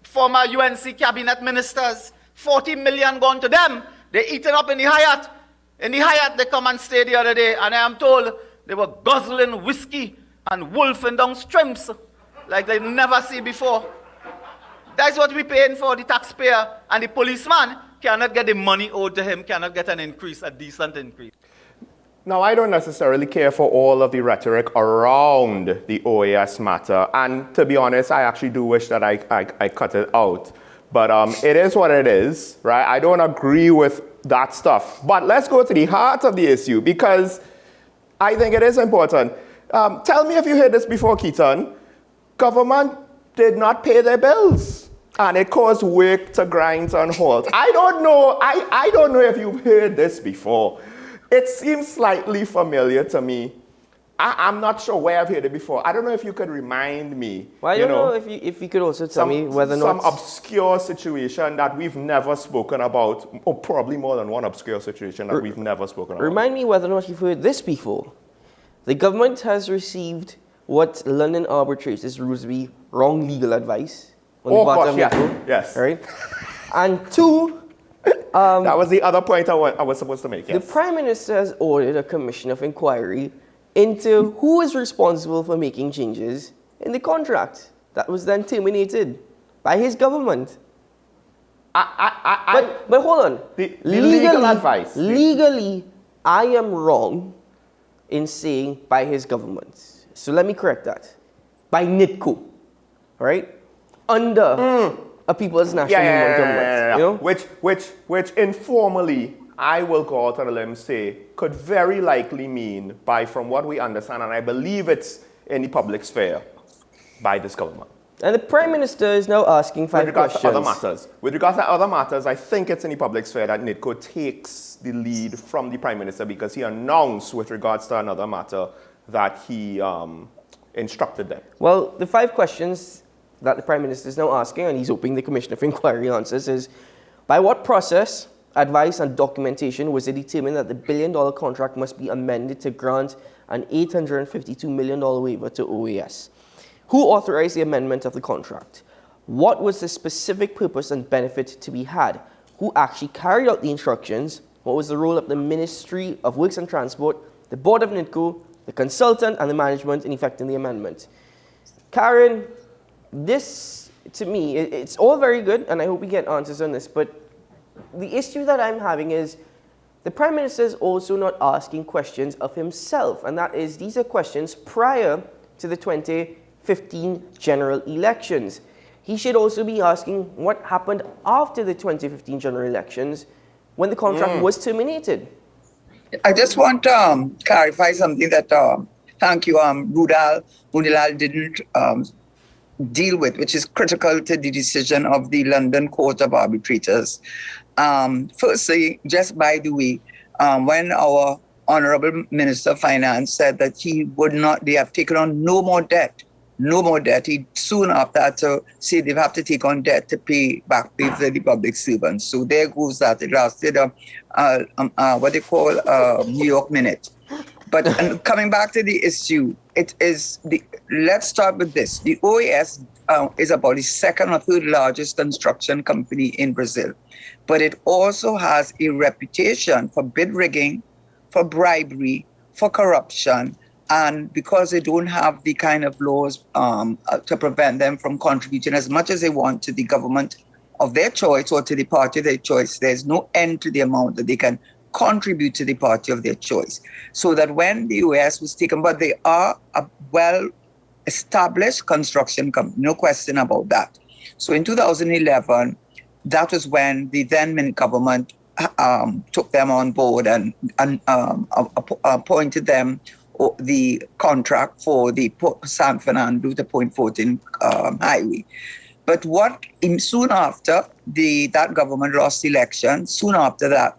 [SPEAKER 11] former UNC cabinet ministers. 40 million gone to them. They eaten up in the Hyatt. In the Hyatt, they come and stay the other day, and I am told they were guzzling whiskey and wolfing down shrimps like they never see before. That's what we're paying for, the taxpayer, and the policeman cannot get the money owed to him, cannot get an increase, a decent increase.
[SPEAKER 2] Now, I don't necessarily care for all of the rhetoric around the OAS matter, and to be honest, I actually do wish that I cut it out. But it is what it is, right? I don't agree with that stuff. But let's go to the heart of the issue, because I think it is important. Tell me if you heard this before, Keaton. Government did not pay their bills, and it caused work to grind and halt. I don't know. I don't know if you've heard this before. It seems slightly familiar to me. I'm not sure where I've heard it before. I don't know if you could remind me.
[SPEAKER 1] Well, I don't know if you could also tell me whether or not...
[SPEAKER 2] Some obscure situation that we've never spoken about, or probably more than one obscure situation that we've never spoken about.
[SPEAKER 1] Remind me whether or not you've heard this before. The government has received what London arbitrates rules to be wrong legal advice on the part of Metro.
[SPEAKER 2] Yes.
[SPEAKER 1] Right? And two...
[SPEAKER 2] that was the other point I was supposed to make, yes.
[SPEAKER 1] The Prime Minister has ordered a commission of inquiry into who is responsible for making changes in the contract that was then terminated by his government. But hold on.
[SPEAKER 2] The legal advice.
[SPEAKER 1] Legally, I am wrong in saying by his government. So let me correct that. By NIDCO, right? Under a People's National Movement government. You know?
[SPEAKER 2] Which informally, I will go out on a limb say, could very likely mean by, from what we understand, and I believe it's in the public sphere, by this government.
[SPEAKER 1] And the Prime Minister is now asking 5 questions.
[SPEAKER 2] With regards to other matters, I think it's in the public sphere that NIDCO takes the lead from the Prime Minister because he announced with regards to another matter that he instructed them.
[SPEAKER 1] Well, the 5 questions that the Prime Minister is now asking, and he's hoping the Commissioner for Inquiry answers, is by what process, advice and documentation was it determined that the $1 billion contract must be amended to grant an $852 million waiver to OAS? Who authorized the amendment of the contract? What was the specific purpose and benefit to be had? Who actually carried out the instructions? What was the role of the Ministry of Works and Transport, the Board of NIDCO, the consultant and the management in effecting the amendment? Karen, this, to me, it's all very good, and I hope we get answers on this, but the issue that I'm having is the Prime Minister is also not asking questions of himself, and that is, these are questions prior to the 2015 general elections. He should also be asking what happened after the 2015 general elections when the contract was terminated.
[SPEAKER 3] I just want to clarify something that, thank you, Rudal Munilal didn't deal with, which is critical to the decision of the London Court of Arbitrators. Firstly, just by the way, when our Honorable Minister of Finance said that they have taken on no more debt, he soon after had to say they have to take on debt to pay back the public servants. So there goes that. It lasted what they call New York Minute. But coming back to the issue, let's start with this. The OAS is about the second or third largest construction company in Brazil. But it also has a reputation for bid rigging, for bribery, for corruption, and because they don't have the kind of laws to prevent them from contributing as much as they want to the government of their choice or to the party of their choice, there's no end to the amount that they can contribute to the party of their choice. So that when the US was taken, but they are a well-established construction company, no question about that. So in 2011, that was when the then government took them on board and appointed them the contract for the San Fernando to Point Fortin highway. But soon after that government lost the election, soon after that,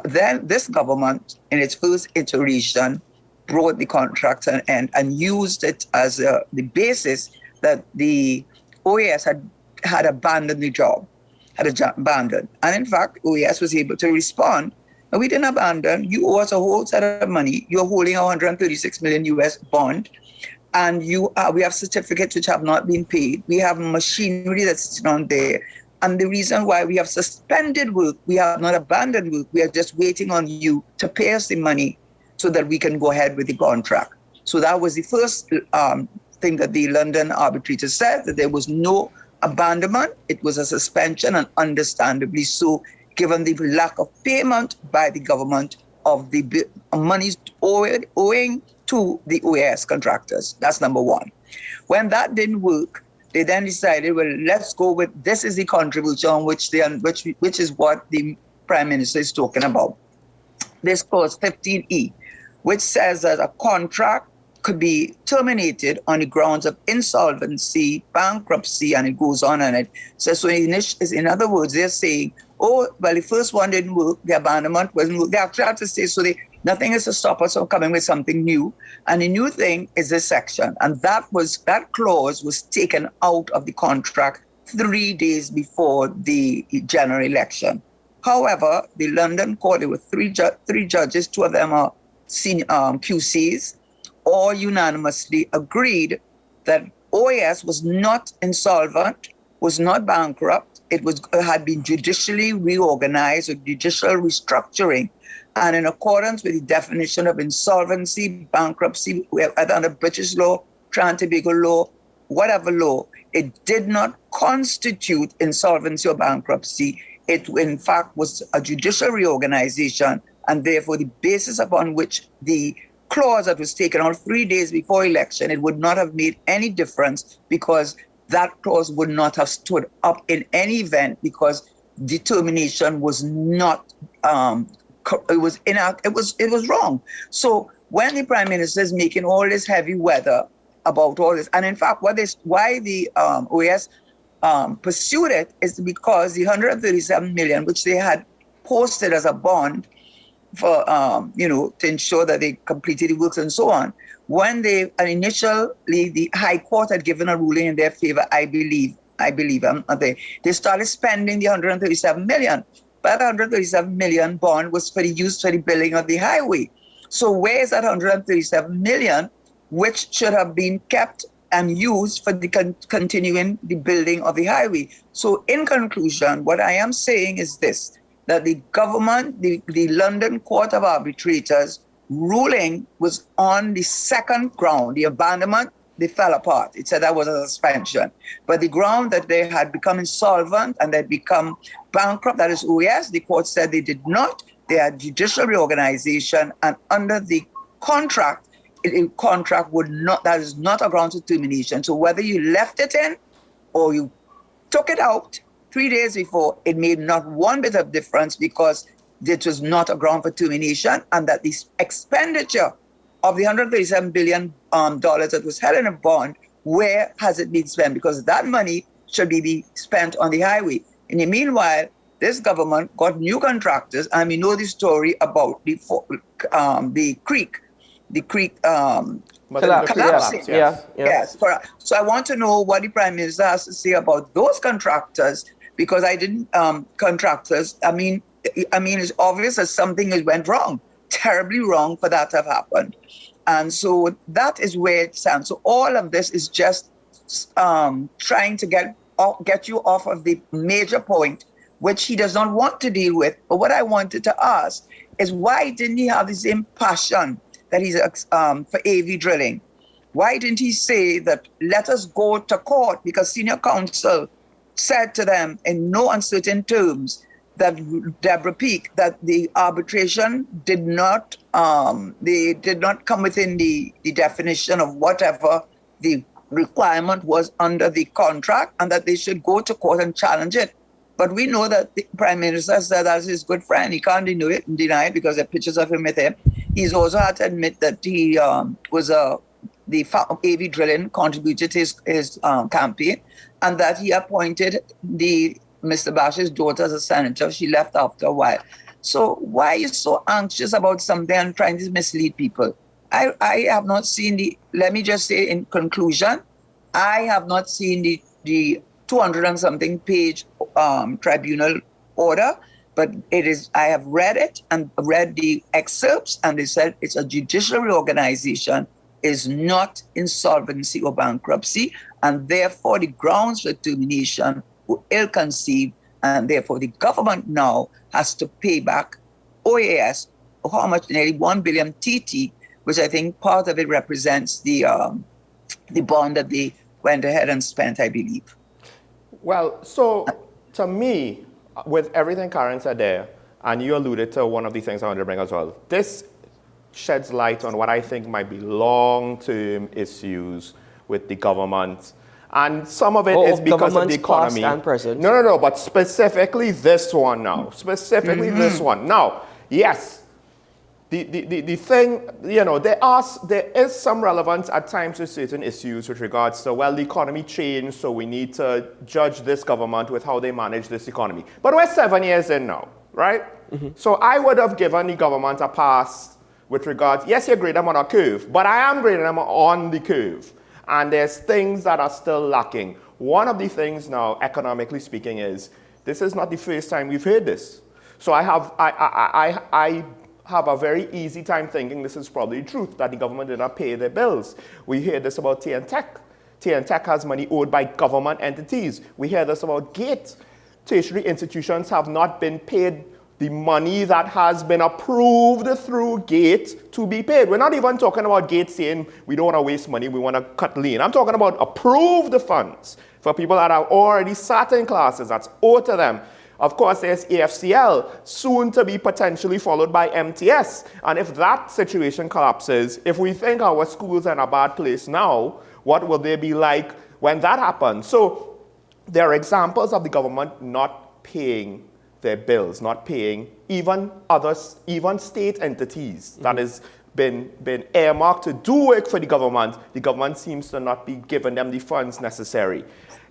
[SPEAKER 3] then this government, in its first iteration, brought the contract and used it as the basis that the OAS had abandoned the job, And in fact, OAS was able to respond. And we didn't abandon. You owe us a whole set of money. You're holding a $136 million US bond. And we have certificates which have not been paid. We have machinery that's sitting on there. And the reason why we have suspended work, we have not abandoned work, we are just waiting on you to pay us the money so that we can go ahead with the contract. So that was the first thing that the London arbitrator said, that there was no abandonment, it was a suspension, and understandably so, given the lack of payment by the government of the monies owing to the OAS contractors. That's number one. When that didn't work, they then decided, well, let's go with, this is the contribution which is what the Prime Minister is talking about. This clause 15E, which says that a contract could be terminated on the grounds of insolvency, bankruptcy, and it goes on and it says, so in other words, they're saying, oh, well, the first one didn't work, the abandonment wasn't work. They actually have to say, so nothing is to stop us from coming with something new. And the new thing is this section. And that clause was taken out of the contract 3 days before the general election. However, the London court, there were three judges, 2 of them are senior QCs, all unanimously agreed that OAS was not insolvent, was not bankrupt. It had been judicially reorganized with judicial restructuring. And in accordance with the definition of insolvency, bankruptcy, under British law, Trinidad and Tobago law, whatever law, it did not constitute insolvency or bankruptcy. It, in fact, was a judicial reorganization, and therefore the basis upon which the clause that was taken out 3 days before election, it would not have made any difference, because that clause would not have stood up in any event, because determination was not, it was wrong. So when the Prime Minister is making all this heavy weather about all this, and in fact, why the OAS pursued it is because the 137 million, which they had posted as a bond for, to ensure that they completed the works and so on, when they initially, the High Court had given a ruling in their favor, I believe, they started spending the 137 million. But the 137 million bond was for the use for the building of the highway. So where is that 137 million, which should have been kept and used for the continuing the building of the highway? So in conclusion, what I am saying is this, that the government, the London Court of Arbitrators ruling was on the second ground, the abandonment. They fell apart. It said that was a suspension. But the ground that they had become insolvent and they'd become bankrupt, that is OAS, the court said they did not. They had judicial reorganization, and under the contract, that is not a ground of termination. So whether you left it in or you took it out 3 days before, it made not one bit of difference, because it was not a ground for termination, and that the expenditure of the $137 billion that was held in a bond, where has it been spent? Because that money should be spent on the highway. In the meanwhile, this government got new contractors, and we know the story about the creek collapsing. Yes. So I want to know what the Prime Minister has to say about those contractors, because contractors, I mean, it's obvious that something went wrong, terribly wrong for that to have happened. And so that is where it stands. So all of this is just trying to get you off of the major point, which he does not want to deal with. But what I wanted to ask is, why didn't he have the same passion that he's for AV drilling? Why didn't he say that, let us go to court? Because senior counsel said to them in no uncertain terms that Deborah Peake, that the arbitration did not come within the definition of whatever the requirement was under the contract, and that they should go to court and challenge it. But we know that the Prime Minister said that's his good friend. He can't deny it because there are pictures of him with him. He's also had to admit that he the AV drilling contributed to his campaign, and that he appointed Mr. Bash's daughter as a senator. She left after a while. So why are you so anxious about something and trying to mislead people? I have not seen let me just say in conclusion, I have not seen the 200 and something page tribunal order, but I have read it and read the excerpts, and they said it's a judicial reorganization, is not insolvency or bankruptcy, and therefore the grounds for termination were ill-conceived, and therefore the government now has to pay back OAS how much? Nearly 1 billion TT, which I think part of it represents the bond that they went ahead and spent, I believe.
[SPEAKER 2] Well, so to me, with everything Karen said there, and you alluded to one of the things I wanted to bring as well, this sheds light on what I think might be long-term issues with the government. And some of it is because of the economy.
[SPEAKER 1] Past and present.
[SPEAKER 2] No, but specifically this one now. This one. Now, yes, the thing, there is some relevance at times to certain issues with regards to, well, the economy changed, so we need to judge this government with how they manage this economy. But we're 7 years in now, right? Mm-hmm. So I would have given the government a pass with regards, yes, you're grading them on a curve, but I am grading them on the curve. And there's things that are still lacking. One of the things now, economically speaking, is this is not the first time we've heard this. So I have a very easy time thinking this is probably the truth, that the government did not pay their bills. We hear this about TNTech. TNTech has money owed by government entities. We hear this about GATE. Tertiary institutions have not been paid the money that has been approved through GATE to be paid. We're not even talking about GATE saying we don't want to waste money, we want to cut lean. I'm talking about approved funds for people that are already sat in classes, that's owed to them. Of course, there's AFCL, soon to be potentially followed by MTS. And if that situation collapses, if we think our schools are in a bad place now, what will they be like when that happens? So there are examples of the government not paying their bills, not paying even state entities that has been earmarked to do work for the government seems to not be giving them the funds necessary.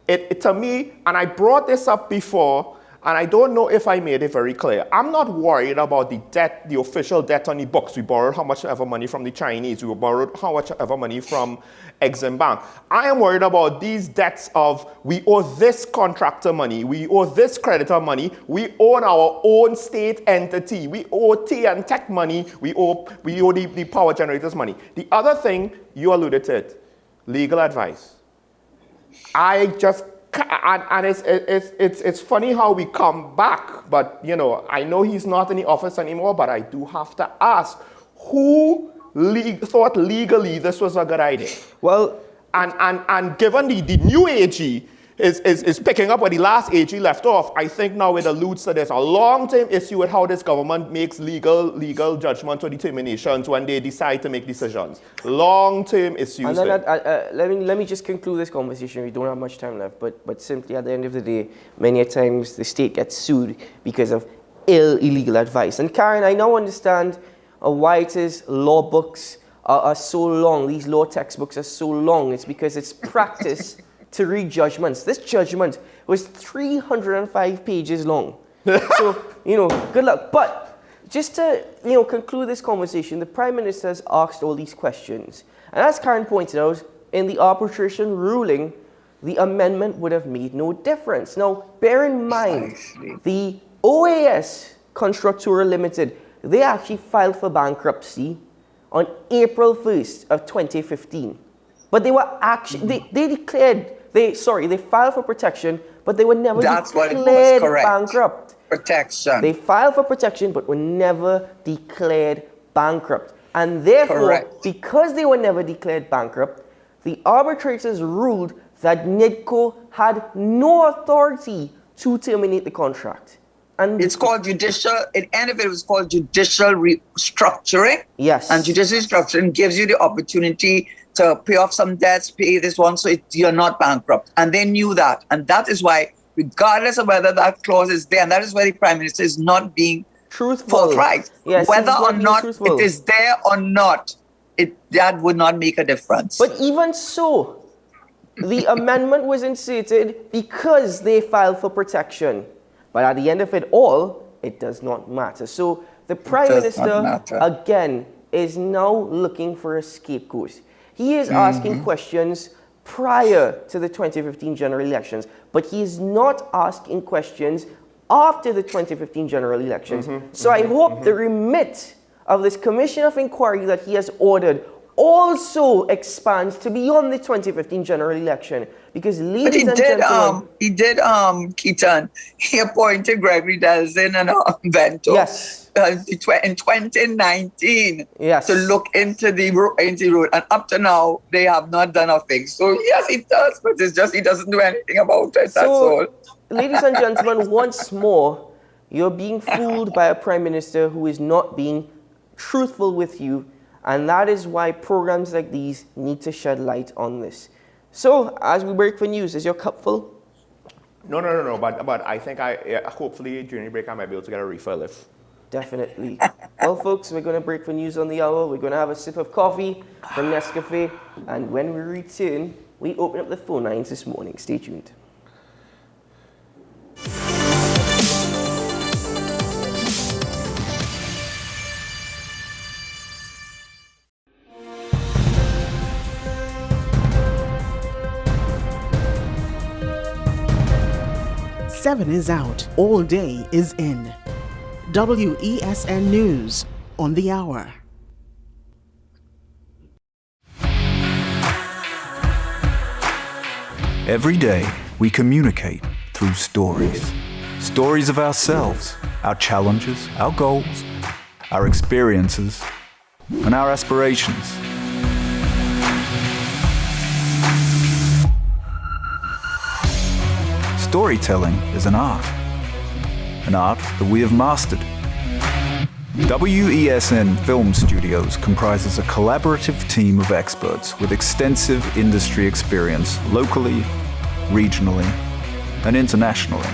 [SPEAKER 2] To me, and I brought this up before, and I don't know if I made it very clear, I'm not worried about the debt, the official debt on the books. We borrowed how much ever money from the Chinese, we borrowed how much ever money from Exim Bank. I am worried about these debts of we owe this contractor money, we owe this creditor money, we own our own state entity, we owe T&Tech money, we owe the power generators money. The other thing, you alluded to it, legal advice. And it's funny how we come back, but I know he's not in the office anymore, but I do have to ask, who thought legally this was a good idea?
[SPEAKER 1] Well,
[SPEAKER 2] and given the new AG is picking up where the last AG left off, I think now it alludes to there's a long-term issue with how this government makes legal judgments or determinations when they decide to make decisions. Long-term issues.
[SPEAKER 1] And then let me just conclude this conversation. We don't have much time left, but simply at the end of the day, many times the state gets sued because of illegal advice. And Karen, I now understand why it is law books are so long. These law textbooks are so long. It's because it's practice to read judgments. This judgment was 305 pages long. So, good luck. But just to, conclude this conversation, the Prime Minister has asked all these questions. And as Karen pointed out, in the arbitration ruling, the amendment would have made no difference. Now, bear in mind, the OAS Constructora Limited, they actually filed for bankruptcy on April 1st of 2015. But they were actually, they filed for protection, but they were never declared bankrupt.
[SPEAKER 3] Protection.
[SPEAKER 1] They filed for protection, but were never declared bankrupt. And therefore, because they were never declared bankrupt, the arbitrators ruled that NIDCO had no authority to terminate the contract. And
[SPEAKER 3] it's called judicial, at the end of it was called judicial restructuring.
[SPEAKER 1] Yes.
[SPEAKER 3] And judicial restructuring gives you the opportunity to pay off some debts, pay this one, so you're not bankrupt. And they knew that. And that is why, regardless of whether that clause is there, and that is why the Prime Minister is not being
[SPEAKER 1] truthful.
[SPEAKER 3] Right.
[SPEAKER 1] Yes,
[SPEAKER 3] whether or not it is there or not, that would not make a difference.
[SPEAKER 1] But even so, the amendment was inserted because they filed for protection. But at the end of it all, it does not matter. So the Prime Minister, again, is now looking for a scapegoat. He is asking questions prior to the 2015 general elections, but he is not asking questions after the 2015 general elections. So I hope the remit of this commission of inquiry that he has ordered also expands to beyond the 2015 general election. Because ladies and gentlemen...
[SPEAKER 3] He did, Keaton, he appointed Gregory Delzin and Vento.
[SPEAKER 1] Yes.
[SPEAKER 3] In 2019
[SPEAKER 1] yes.
[SPEAKER 3] to look into the road, and up to now they have not done a thing. So yes, he does, but it's just he doesn't do anything about it. That's all.
[SPEAKER 1] Ladies and gentlemen, once more, you're being fooled by a Prime Minister who is not being truthful with you, and that is why programs like these need to shed light on this. So, as we break for news, is your cup full?
[SPEAKER 2] No. But I think hopefully during the break I might be able to get a refill if.
[SPEAKER 1] Definitely. Well, folks, we're going to break for news on the hour. We're going to have a sip of coffee from Nescafe. And when we return, we open up the phone lines this morning. Stay tuned.
[SPEAKER 7] Seven is out. All day is in. WESN News on the hour.
[SPEAKER 12] Every day, we communicate through stories. Stories of ourselves, our challenges, our goals, our experiences, and our aspirations. Storytelling is an art that we have mastered. WESN Film Studios comprises a collaborative team of experts with extensive industry experience locally, regionally, and internationally.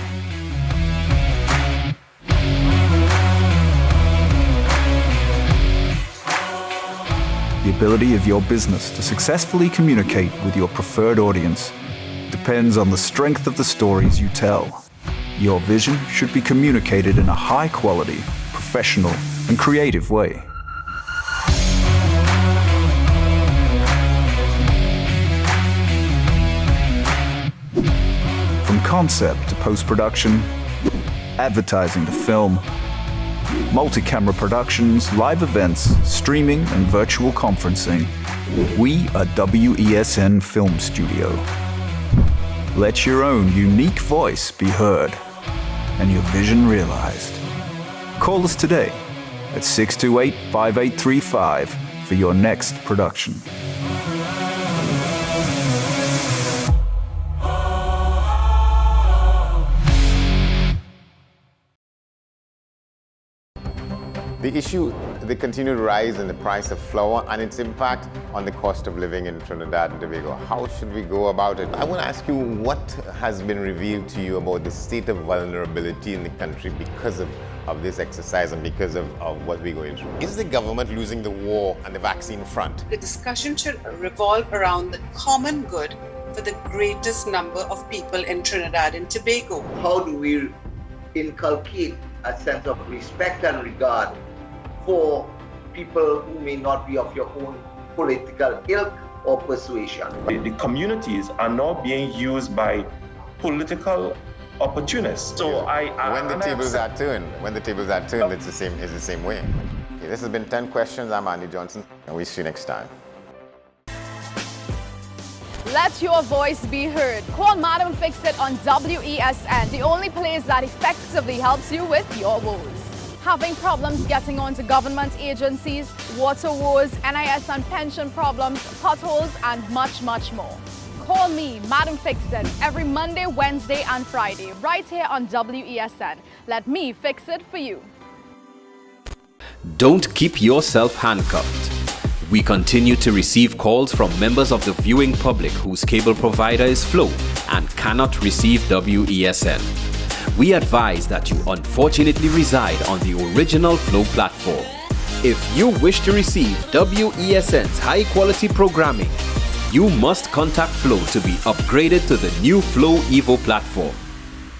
[SPEAKER 12] The ability of your business to successfully communicate with your preferred audience depends on the strength of the stories you tell. Your vision should be communicated in a high-quality, professional, and creative way. From concept to post-production, advertising to film, multi-camera productions, live events, streaming, and virtual conferencing, we are WESN Film Studio. Let your own unique voice be heard and your vision realized. Call us today at 628-5835 for your next production.
[SPEAKER 13] The issue, the continued rise in the price of flour and its impact on the cost of living in Trinidad and Tobago. How should we go about it? I want to ask you, what has been revealed to you about the state of vulnerability in the country because of this exercise and because of what we're going through? Is the government losing the war on the vaccine front?
[SPEAKER 14] The discussion should revolve around the common good for the greatest number of people in Trinidad and Tobago.
[SPEAKER 15] How do we inculcate a sense of respect and regard for people who may not be of your own political ilk or persuasion?
[SPEAKER 16] The communities are now being used by political opportunists. So
[SPEAKER 13] when the tables are turned, it's the same way. Okay, this has been 10 Questions. I'm Andy Johnson, and we'll see you next time.
[SPEAKER 17] Let your voice be heard. Call Madam Fix It on WESN, the only place that effectively helps you with your woes. Having problems getting onto government agencies, water woes, NIS and pension problems, potholes, and much, much more. Call me, Madam Fix It, every Monday, Wednesday, and Friday, right here on WESN. Let me fix it for you.
[SPEAKER 18] Don't keep yourself handcuffed. We continue to receive calls from members of the viewing public whose cable provider is Flow and cannot receive WESN. We advise that you unfortunately reside on the original Flow platform. If you wish to receive WESN's high-quality programming, you must contact Flow to be upgraded to the new Flow Evo platform.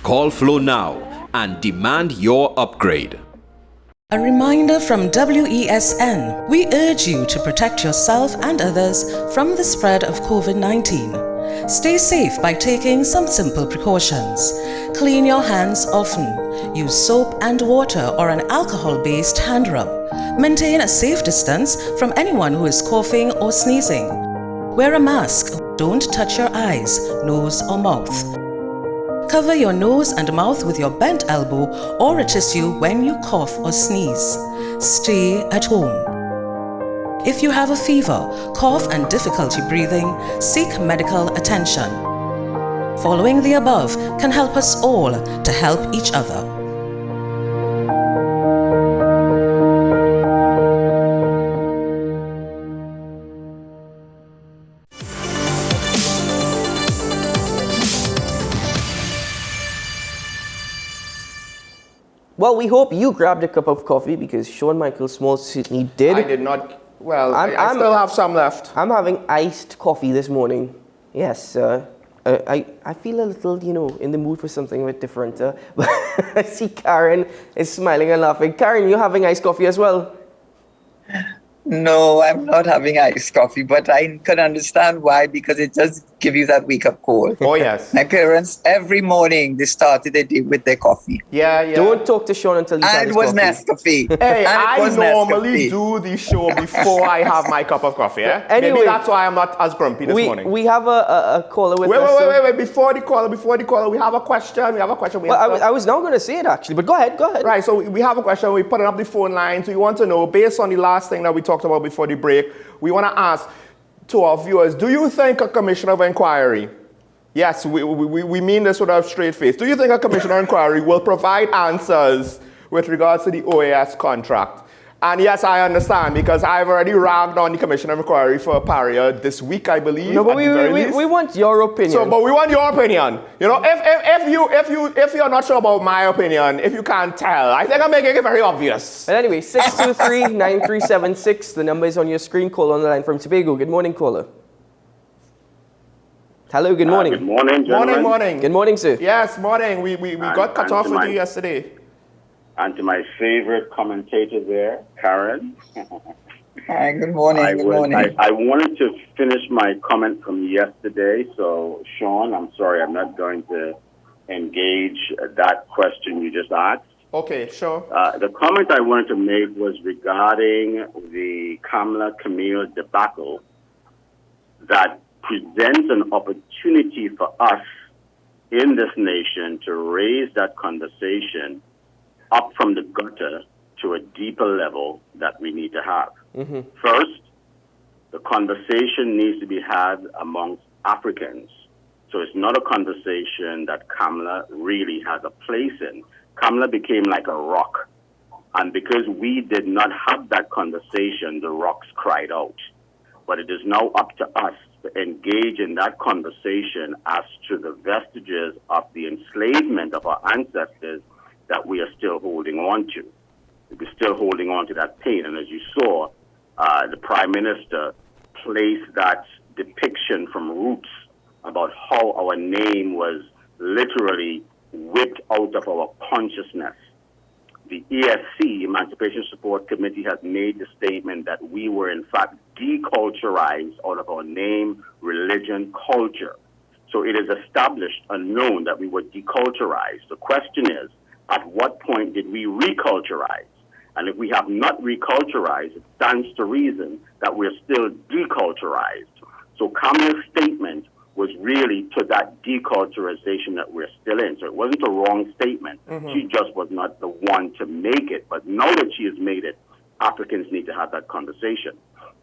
[SPEAKER 18] Call Flow now and demand your upgrade.
[SPEAKER 19] A reminder from WESN. We urge you to protect yourself and others from the spread of COVID-19. Stay safe by taking some simple precautions. Clean your hands often. Use soap and water or an alcohol-based hand rub. Maintain a safe distance from anyone who is coughing or sneezing. Wear a mask. Don't touch your eyes, nose or mouth. Cover your nose and mouth with your bent elbow or a tissue when you cough or sneeze. Stay at home. If you have a fever, cough and difficulty breathing, seek medical attention. Following the above can help us all to help each other.
[SPEAKER 1] Well, we hope you grabbed a cup of coffee because Sean Michael Small certainly did.
[SPEAKER 2] I did not. Well, I still have some left.
[SPEAKER 1] I'm having iced coffee this morning. Yes, I feel a little, in the mood for something a bit different. But I see Karen is smiling and laughing. Karen, you having iced coffee as well?
[SPEAKER 3] No, I'm not having iced coffee, but I can understand why, because it does give you that wake-up call.
[SPEAKER 2] Oh, yes.
[SPEAKER 3] My parents, every morning, they started their day with their coffee.
[SPEAKER 2] Yeah, yeah.
[SPEAKER 1] Don't talk to Sean until he's had
[SPEAKER 3] And
[SPEAKER 1] his
[SPEAKER 3] it was
[SPEAKER 1] coffee.
[SPEAKER 3] Nescafe.
[SPEAKER 2] Hey,
[SPEAKER 3] And it
[SPEAKER 2] I
[SPEAKER 3] was
[SPEAKER 2] normally
[SPEAKER 3] Nescafe.
[SPEAKER 2] do the show before I have my cup of coffee. Eh?
[SPEAKER 1] Anyway,
[SPEAKER 2] Maybe that's why I'm not as grumpy this morning.
[SPEAKER 1] We have a caller with
[SPEAKER 2] Wait,
[SPEAKER 1] us. so-
[SPEAKER 2] wait. Before the caller, we have a question.
[SPEAKER 1] I was now going to say it actually, but go ahead.
[SPEAKER 2] Right, so we have a question. We're putting up the phone lines. We want to know, based on the last thing that we talked about before the break, we want to ask to our viewers, do you think a commission of inquiry, yes, we mean this with a straight face, do you think a commission of inquiry will provide answers with regards to the OAS contract? And yes, I understand, because I've already ragged on the commission of inquiry for Paria this week, I believe.
[SPEAKER 1] No, but
[SPEAKER 2] at the very least.
[SPEAKER 1] we want your opinion.
[SPEAKER 2] So, but we want your opinion. You know, if you're not sure about my opinion, if you can't tell, I think I'm making it very obvious.
[SPEAKER 1] But anyway, 623-9376. The number is on your screen. Call on the line from Tobago. Good morning, caller. Hello, good morning.
[SPEAKER 20] Good morning, gentlemen.
[SPEAKER 2] Morning.
[SPEAKER 1] Good morning, sir.
[SPEAKER 2] Yes, morning. We got cut off with you yesterday.
[SPEAKER 20] And to my favorite commentator there, Karen.
[SPEAKER 3] Hi, good morning.
[SPEAKER 20] I wanted to finish my comment from yesterday. So, Sean, I'm sorry, I'm not going to engage that question you just asked.
[SPEAKER 2] Okay, sure.
[SPEAKER 20] The comment I wanted to make was regarding the Kamala Camille debacle that presents an opportunity for us in this nation to raise that conversation up from the gutter to a deeper level that we need to have.
[SPEAKER 1] Mm-hmm.
[SPEAKER 20] First, the conversation needs to be had amongst Africans. So it's not a conversation that Kamala really has a place in. Kamala became like a rock. And because we did not have that conversation, the rocks cried out. But it is now up to us to engage in that conversation as to the vestiges of the enslavement of our ancestors that we are still holding on to. We're still holding on to that pain. And as you saw, the Prime Minister placed that depiction from Roots about how our name was literally whipped out of our consciousness. The ESC, Emancipation Support Committee, has made the statement that we were in fact deculturized out of our name, religion, culture. So it is established and known that we were deculturized. The question is, at what point did we reculturize? And if we have not reculturized, it stands to reason that we're still deculturized. So Kamala's statement was really to that deculturization that we're still in. So it wasn't a wrong statement.
[SPEAKER 2] Mm-hmm.
[SPEAKER 20] She just was not the one to make it. But now that she has made it, Africans need to have that conversation.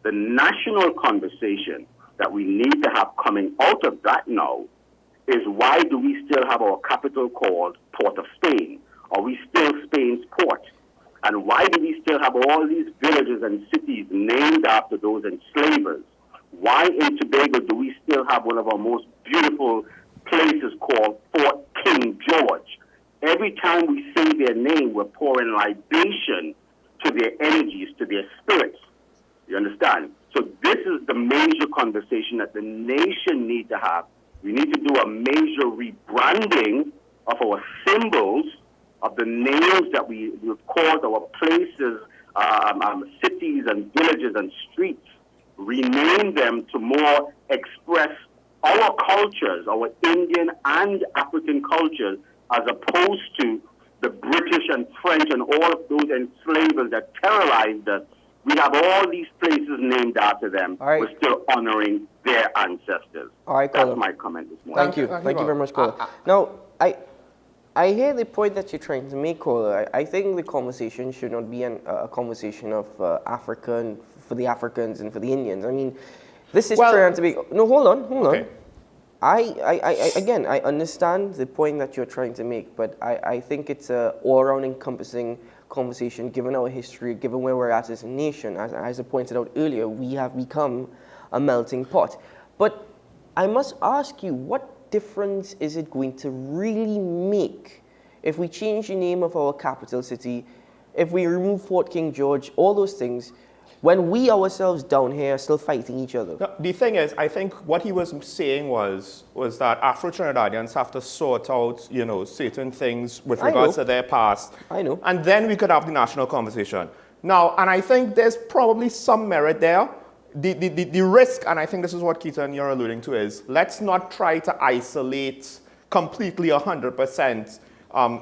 [SPEAKER 20] The national conversation that we need to have coming out of that now is, why do we still have our capital called Port of Spain? Are we still Spain's port? And why do we still have all these villages and cities named after those enslavers? Why in Tobago do we still have one of our most beautiful places called Fort King George? Every time we say their name, we're pouring libation to their energies, to their spirits. You understand? So this is the major conversation that the nation needs to have. We need to do a major rebranding of our symbols, of the names that we've called our places, cities and villages and streets. Rename them to more express our cultures, our Indian and African cultures, as opposed to the British and French and all of those enslavers that terrorized us. We have all these places named after them.
[SPEAKER 1] All right.
[SPEAKER 20] We're still honoring their ancestors.
[SPEAKER 1] All right,
[SPEAKER 20] That's
[SPEAKER 1] caller.
[SPEAKER 20] my comment this morning.
[SPEAKER 1] Thank you. Thank you very much, caller. Now, I hear the point that you're trying to make, caller. I think the conversation should not be a conversation of African for the Africans and for the Indians. I mean, this is trying to be. No, hold on.
[SPEAKER 2] Okay.
[SPEAKER 1] Again, I understand the point that you're trying to make, but I think it's a all-around encompassing conversation, given our history, given where we're at as a nation. As I pointed out earlier, we have become a melting pot. But I must ask you, what difference is it going to really make if we change the name of our capital city, if we remove Fort King George, all those things, when we ourselves down here are still fighting each other?
[SPEAKER 2] No, the thing is, I think what he was saying was that Afro-Trinidadians have to sort out, certain things with regards to their past.
[SPEAKER 1] I know.
[SPEAKER 2] And then we could have the national conversation. Now, and I think there's probably some merit there. The risk, and I think this is what Keaton you're alluding to, is let's not try to isolate completely 100%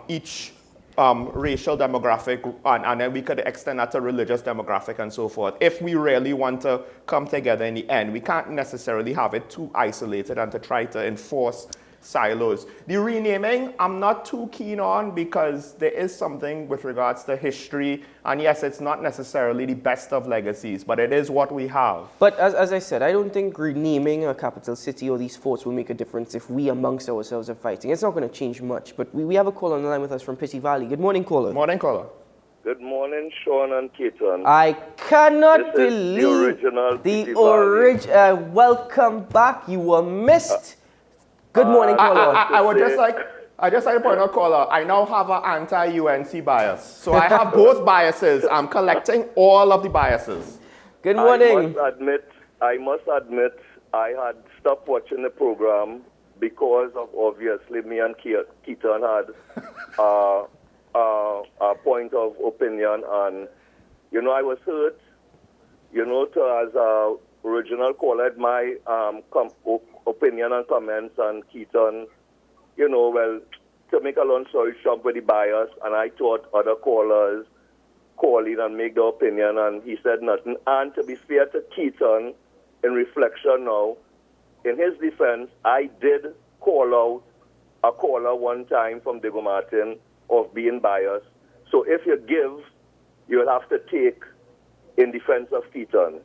[SPEAKER 2] each racial demographic, and then we could extend that to religious demographic and so forth. If we really want to come together in the end, we can't necessarily have it too isolated and to try to enforce silos. The renaming, I'm not too keen on because there is something with regards to history, and yes, it's not necessarily the best of legacies, but it is what we have.
[SPEAKER 1] But as I said, I don't think renaming a capital city or these forts will make a difference if we amongst ourselves are fighting. It's not going to change much, but we have a caller on the line with us from Pitti Valley. Good morning, caller.
[SPEAKER 2] Morning, caller.
[SPEAKER 21] Good morning, Sean and Keaton.
[SPEAKER 1] I cannot
[SPEAKER 21] This is
[SPEAKER 1] believe
[SPEAKER 21] the original
[SPEAKER 1] welcome back. You were missed. Good morning, caller.
[SPEAKER 2] I would just like to point out, caller, I now have an anti-UNC bias. So I have both biases. I'm collecting all of the biases.
[SPEAKER 1] Good morning.
[SPEAKER 21] I must admit, I had stopped watching the program because of, obviously, me and Keaton had a point of opinion. And, I was hurt, as a original caller, my opinion and comments, and Keaton, to make a long story short, with the bias, and I thought other callers call in and make their opinion, and he said nothing. And to be fair to Keaton, in reflection now, in his defense, I did call out a caller one time from Diego Martin of being biased. So if you give, you'll have to take in defense of Keaton.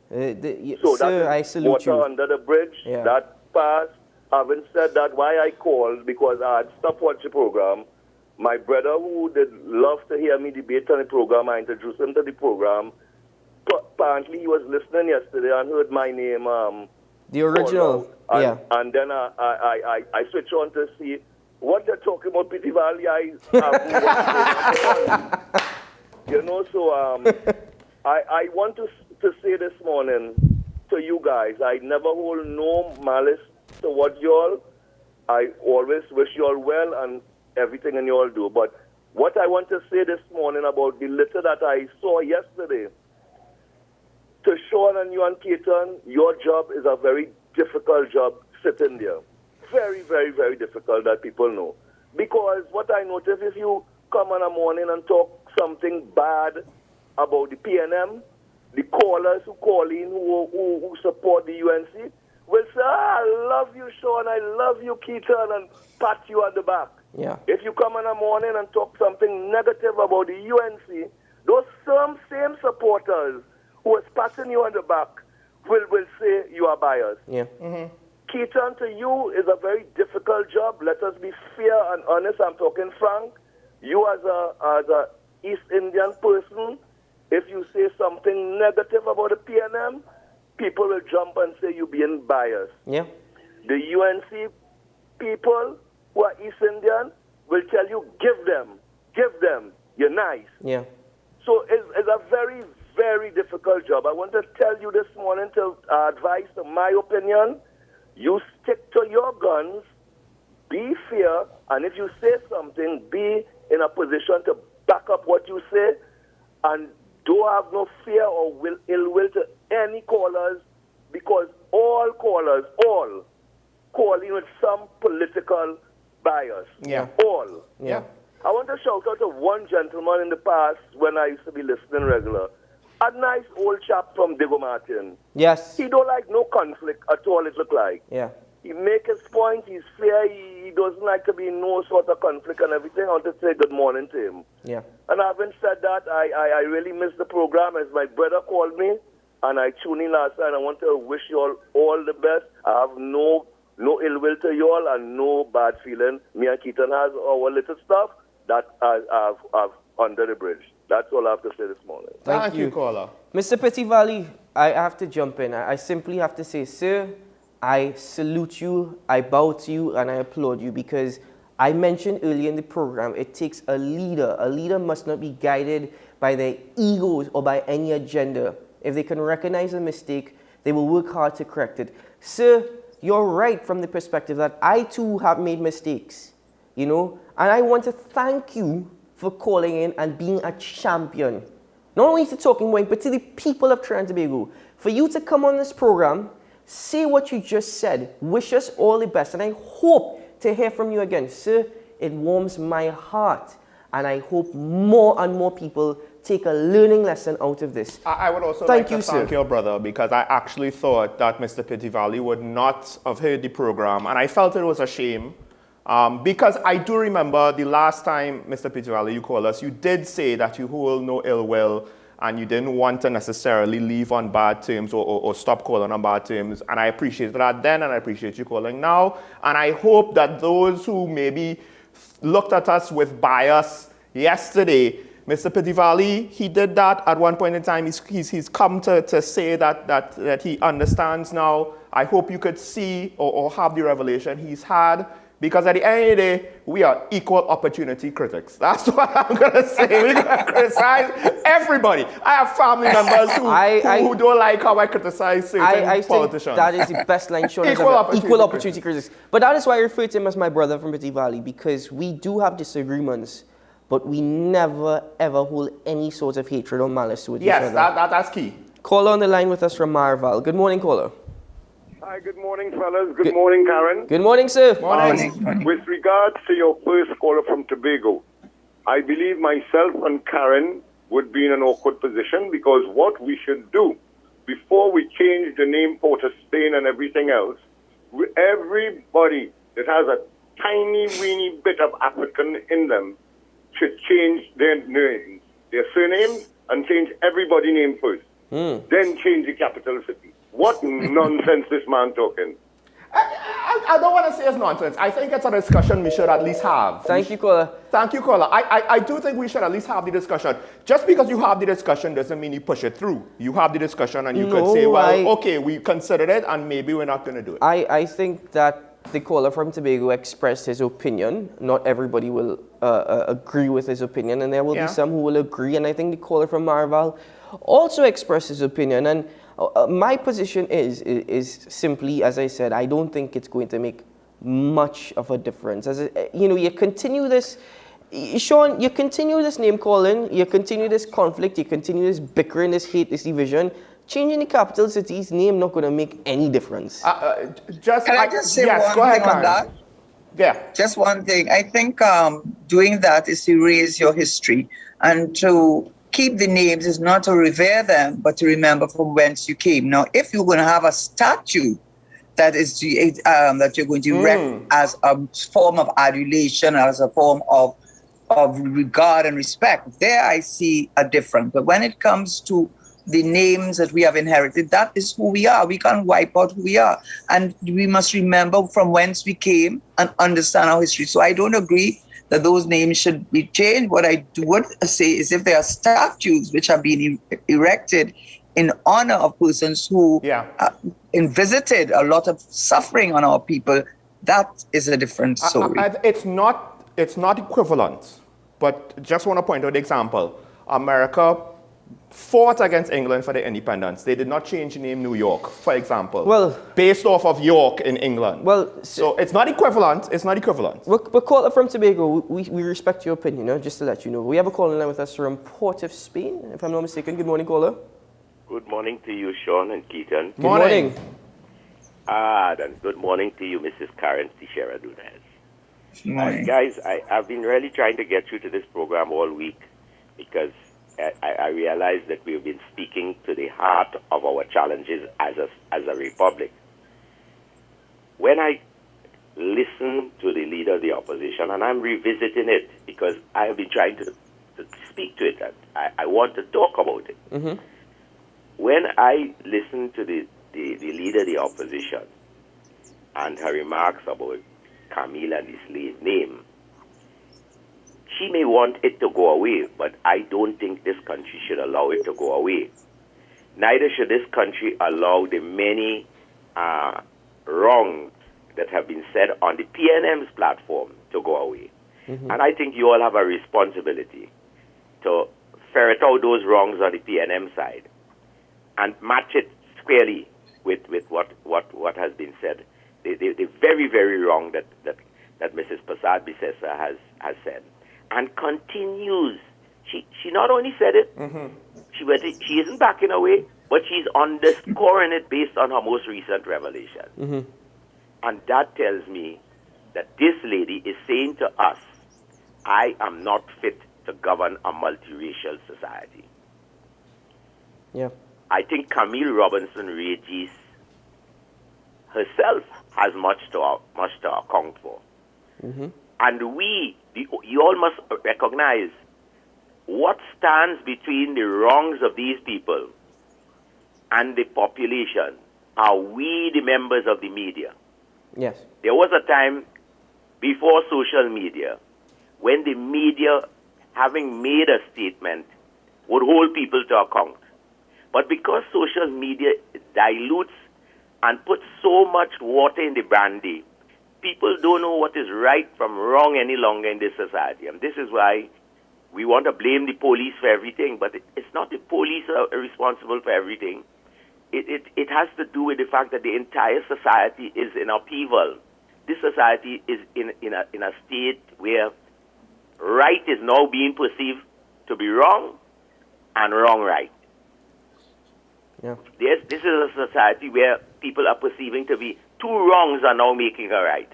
[SPEAKER 21] So
[SPEAKER 1] sir, I salute
[SPEAKER 21] water
[SPEAKER 1] you.
[SPEAKER 21] under the bridge.
[SPEAKER 1] Yeah.
[SPEAKER 21] That passed. Having said that, why I called, because I had stopped watching the program. My brother, who did love to hear me debate on the program, I introduced him to the program. Apparently, he was listening yesterday and heard my name.
[SPEAKER 1] The original,
[SPEAKER 21] and, and then I switched on to see what they're talking about, Pitti Valley. I want to say this morning to you guys, I never hold no malice towards y'all. I always wish y'all well and everything in y'all do. But what I want to say this morning about the letter that I saw yesterday, to Sean and you and Keaton, your job is a very difficult job sitting there. Very, very, very difficult, that people know. Because what I notice, if you come in the morning and talk something bad about the PNM, the callers who call in, who support the UNC, will say, I love you, Sean, I love you, Keaton, and pat you on the back.
[SPEAKER 1] Yeah.
[SPEAKER 21] If you come in the morning and talk something negative about the UNC, those same supporters who are patting you on the back will say you are biased.
[SPEAKER 1] Yeah.
[SPEAKER 21] Keaton, to you is a very difficult job. Let us be fair and honest. I'm talking frank. You as a East Indian person, if you say something negative about the PNM, people will jump and say you're being biased.
[SPEAKER 1] Yeah.
[SPEAKER 21] The UNC people who are East Indian will tell you, give them, you're nice.
[SPEAKER 1] Yeah.
[SPEAKER 21] So it's a very, very difficult job. I want to tell you this morning to advise, to my opinion, you stick to your guns, be fair, and if you say something, be in a position to back up what you say, and don't have no fear or ill will to any callers, because all callers, all calling with some political bias.
[SPEAKER 2] Yeah.
[SPEAKER 21] All.
[SPEAKER 1] Yeah.
[SPEAKER 21] I want to shout out to one gentleman in the past when I used to be listening regular. A nice old chap from Diego Martin.
[SPEAKER 1] Yes.
[SPEAKER 21] He don't like no conflict at all, it look like.
[SPEAKER 1] Yeah.
[SPEAKER 21] He make his point, he's fair, he doesn't like to be in no sort of conflict and everything. I want to say good morning to him.
[SPEAKER 1] Yeah.
[SPEAKER 21] And having said that, I really missed the program as my brother called me and I tuned in last night. I want to wish you all the best. I have no ill will to you all and no bad feeling. Me and Keaton has our little stuff that I've under the bridge. That's all I have to say this morning.
[SPEAKER 2] Thank you, caller.
[SPEAKER 1] Mr. Pitti Valley, I have to jump in. I simply have to say, sir, I salute you, I bow to you, and I applaud you, because I mentioned earlier in the program, it takes a leader. A leader must not be guided by their egos or by any agenda. If they can recognize a mistake, they will work hard to correct it. Sir, you're right from the perspective that I too have made mistakes, and I want to thank you for calling in and being a champion. not only to Talking Point, but to the people of Trinidad and Tobago. For you to come on this program, say what you just said, wish us all the best, and I hope to hear from you again. Sir, it warms my heart, and I hope more and more people take a learning lesson out of this.
[SPEAKER 2] I would also
[SPEAKER 1] thank
[SPEAKER 2] like to thank your brother, because I actually thought that Mr. Pittivali would not have heard the program, and I felt it was a shame. Because I do remember the last time, Mr. Pittivali, you called us, you did say that you hold no ill will and you didn't want to necessarily leave on bad terms or stop calling on bad terms. And I appreciate that then, and I appreciate you calling now. And I hope that those who maybe looked at us with bias yesterday, Mr. Pittivali, he did that at one point in time. He's come to say that he understands now. I hope you could see or have the revelation he's had. Because at the end of the day, we are equal opportunity critics. That's what I'm going to say. We're going to criticize everybody. I have family members who don't like how I criticize certain politicians.
[SPEAKER 1] That is the best line shown. Equal opportunity critics. But that is why I refer to him as my brother from Pittivali, because we do have disagreements, but we never, ever hold any sort of hatred or malice towards each other.
[SPEAKER 2] Yes, that's key.
[SPEAKER 1] Caller on the line with us from Marval. Good morning, caller.
[SPEAKER 4] Hi, good morning, fellas. Good morning, Karen.
[SPEAKER 1] Good morning, sir.
[SPEAKER 4] Morning. With regards to your first caller from Tobago, I believe myself and Karen would be in an awkward position, because what we should do before we change the name Port of Spain and everything else, everybody that has a tiny, weeny bit of African in them should change their names, their surnames, and change everybody's name first. Then change the capital city. What nonsense this man talking?
[SPEAKER 2] I don't want to say it's nonsense. I think it's a discussion we should at least have.
[SPEAKER 1] Thank you, caller.
[SPEAKER 2] Thank you, caller. I do think we should at least have the discussion. Just because you have the discussion doesn't mean you push it through. You have the discussion and you could say, well, okay, we considered it and maybe we're not going to do it.
[SPEAKER 1] I think that the caller from Tobago expressed his opinion. Not everybody will agree with his opinion, and there will be some who will agree. And I think the caller from Marval also expressed his opinion. And my position is simply, as I said, I don't think it's going to make much of a difference. You continue this, Sean, you continue this name calling, you continue this conflict, you continue this bickering, this hate, this division. Changing the capital city's name not going to make any difference.
[SPEAKER 3] Can I just say one thing on that?
[SPEAKER 2] Yeah.
[SPEAKER 3] Just one thing. I think doing that is to erase your history, and to keep the names is not to revere them, but to remember from whence you came. Now, if you're going to have a statue that is that you're going to erect as a form of adulation, as a form of regard and respect, there I see a difference. But when it comes to the names that we have inherited, that is who we are. We can't wipe out who we are. And we must remember from whence we came and understand our history. So I don't agree that those names should be changed. What I would say is, if there are statues which have been erected in honor of persons who visited a lot of suffering on our people, that is a different story.
[SPEAKER 2] It's not equivalent, but just want to point out the example. America fought against England for their independence. They did not change the name New York, for example. Well, based off of York in England. Well, so it's not equivalent. It's not equivalent.
[SPEAKER 1] But caller from Tobago, we respect your opinion, just to let you know. We have a caller in line with us from Port of Spain, if I'm not mistaken. Good morning, caller.
[SPEAKER 22] Good morning to you, Sean and Keaton.
[SPEAKER 1] Good morning.
[SPEAKER 22] Then good morning to you, Mrs. Karen Teixeira Dunez. Guys, I've been really trying to get through to this program all week, because I realize that we've been speaking to the heart of our challenges as a republic. When I listen to the leader of the opposition, and I'm revisiting it because I have been trying to speak to it, and I want to talk about it.
[SPEAKER 1] Mm-hmm.
[SPEAKER 22] When I listen to the leader of the opposition and her remarks about Camille and his name, she may want it to go away, but I don't think this country should allow it to go away. Neither should this country allow the many wrongs that have been said on the PNM's platform to go away. Mm-hmm. And I think you all have a responsibility to ferret out those wrongs on the PNM side and match it squarely with what has been said. The very, very wrong that Mrs. Prasad Bisesa has said, and continues she not only said it, she isn't backing away, but she's underscoring it based on her most recent revelation. And that tells me that this lady is saying to us, I am not fit to govern a multiracial society.
[SPEAKER 1] Yeah.
[SPEAKER 22] I think Camille Robinson Regis herself has much to account for. And you all must recognize what stands between the wrongs of these people and the population are we, the members of the media.
[SPEAKER 1] Yes.
[SPEAKER 22] There was a time before social media when the media, having made a statement, would hold people to account. But because social media dilutes and puts so much water in the brandy, people don't know what is right from wrong any longer in this society. And this is why we want to blame the police for everything, but it's not the police are responsible for everything. It has to do with the fact that the entire society is in upheaval. This society is in a state where right is now being perceived to be wrong and wrong right.
[SPEAKER 1] Yeah.
[SPEAKER 22] This is a society where people are perceiving to be two wrongs are now making a right.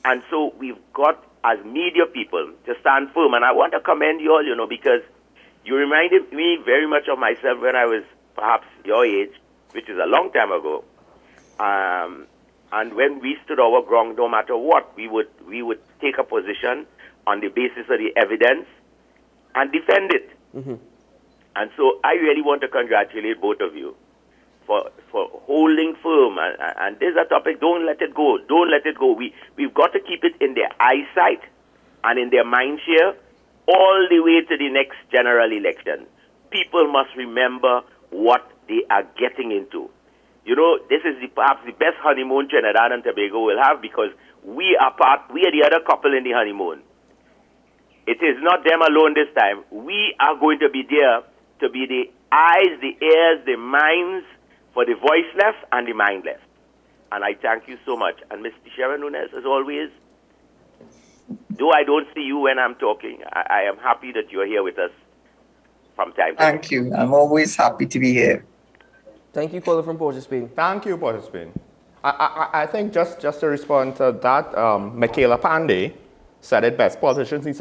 [SPEAKER 22] And so we've got, as media people, to stand firm. And I want to commend you all, because you reminded me very much of myself when I was perhaps your age, which is a long time ago. And when we stood our ground, no matter what, we would take a position on the basis of the evidence and defend it. And so I really want to congratulate both of you for holding firm. And this is a topic, don't let it go. Don't let it go. We've got to keep it in their eyesight and in their mind share all the way to the next general election. People must remember what they are getting into. This is perhaps the best honeymoon Trinidad and Tobago will have, because we are the other couple in the honeymoon. It is not them alone this time. We are going to be there to be the eyes, the ears, the minds for the voiceless and the mindless. And I thank you so much. And Ms. Teixeira Nunes, as always, though I don't see you when I'm talking, I am happy that you're here with us from time to time.
[SPEAKER 3] Thank you. I'm always happy to be here.
[SPEAKER 1] Thank you, caller from Port of Spain.
[SPEAKER 2] Thank you, Port of Spain. I think just to respond to that, Michaela Pandey said it best. Politicians need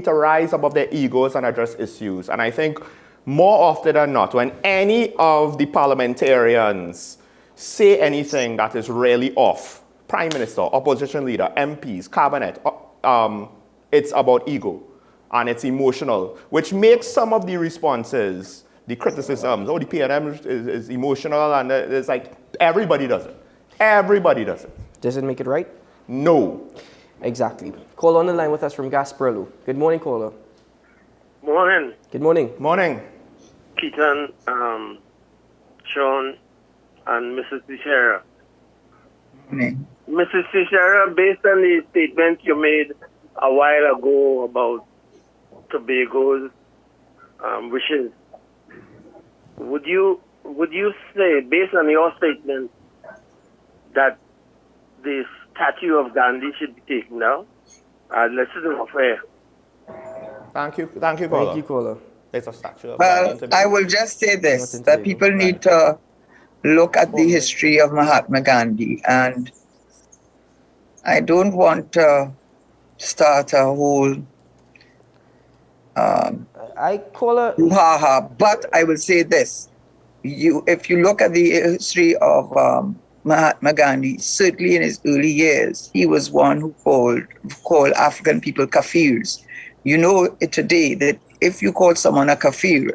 [SPEAKER 2] to rise above their egos and address issues. And I think more often than not, when any of the parliamentarians say anything that is really off, Prime Minister, opposition leader, MPs, cabinet, it's about ego and it's emotional, which makes some of the responses, the criticisms, the PNM is emotional, and it's like everybody does it. Everybody does it.
[SPEAKER 1] Does it make it right?
[SPEAKER 2] No.
[SPEAKER 1] Exactly. Caller on the line with us from Gasparilla. Good morning, caller.
[SPEAKER 5] Morning.
[SPEAKER 1] Good morning.
[SPEAKER 2] Morning.
[SPEAKER 5] Keaton, Sean, and Mrs. Teixeira. Mrs. Teixeira, based on the statement you made a while ago about Tobago's wishes, would you say, based on your statement, that the statue of Gandhi should be taken down? Let's do it fair.
[SPEAKER 2] Thank you, caller.
[SPEAKER 1] Thank you, caller.
[SPEAKER 2] It's a statue of
[SPEAKER 3] Well,
[SPEAKER 2] Gandhi.
[SPEAKER 3] I will just say this, that people need to look at the history of Mahatma Gandhi, and I don't want to start a whole brouhaha, but I will say this. If you look at the history of Mahatma Gandhi, certainly in his early years, he was one who called African people kafirs. You know today that if you call someone a kafir,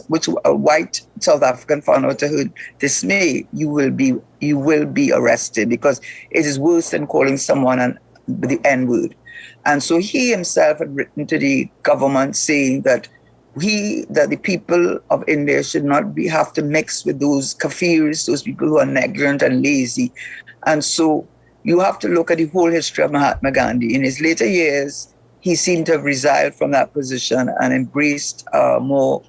[SPEAKER 3] which a white South African found out to her dismay, you will be arrested, because it is worse than calling someone the N-word. And so he himself had written to the government saying that the people of India should not have to mix with those kafirs, those people who are negligent and lazy. And so you have to look at the whole history of Mahatma Gandhi. In his later years, he seemed to have resigned from that position and embraced more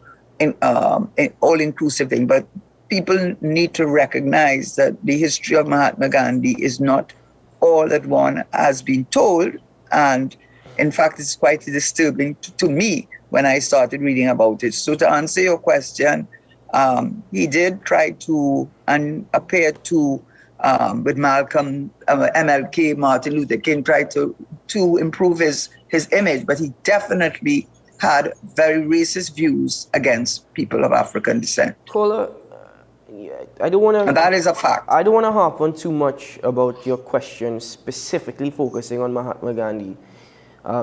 [SPEAKER 3] all-inclusive thing. But people need to recognize that the history of Mahatma Gandhi is not all that one has been told. And in fact, it's quite disturbing to me when I started reading about it. So to answer your question, he did try to and appear to, with Malcolm, MLK, Martin Luther King, tried to improve his image, but he definitely had very racist views against people of African descent.
[SPEAKER 1] Caller, I don't want to...
[SPEAKER 3] And that is a fact.
[SPEAKER 1] I don't want to harp on too much about your question, specifically focusing on Mahatma Gandhi,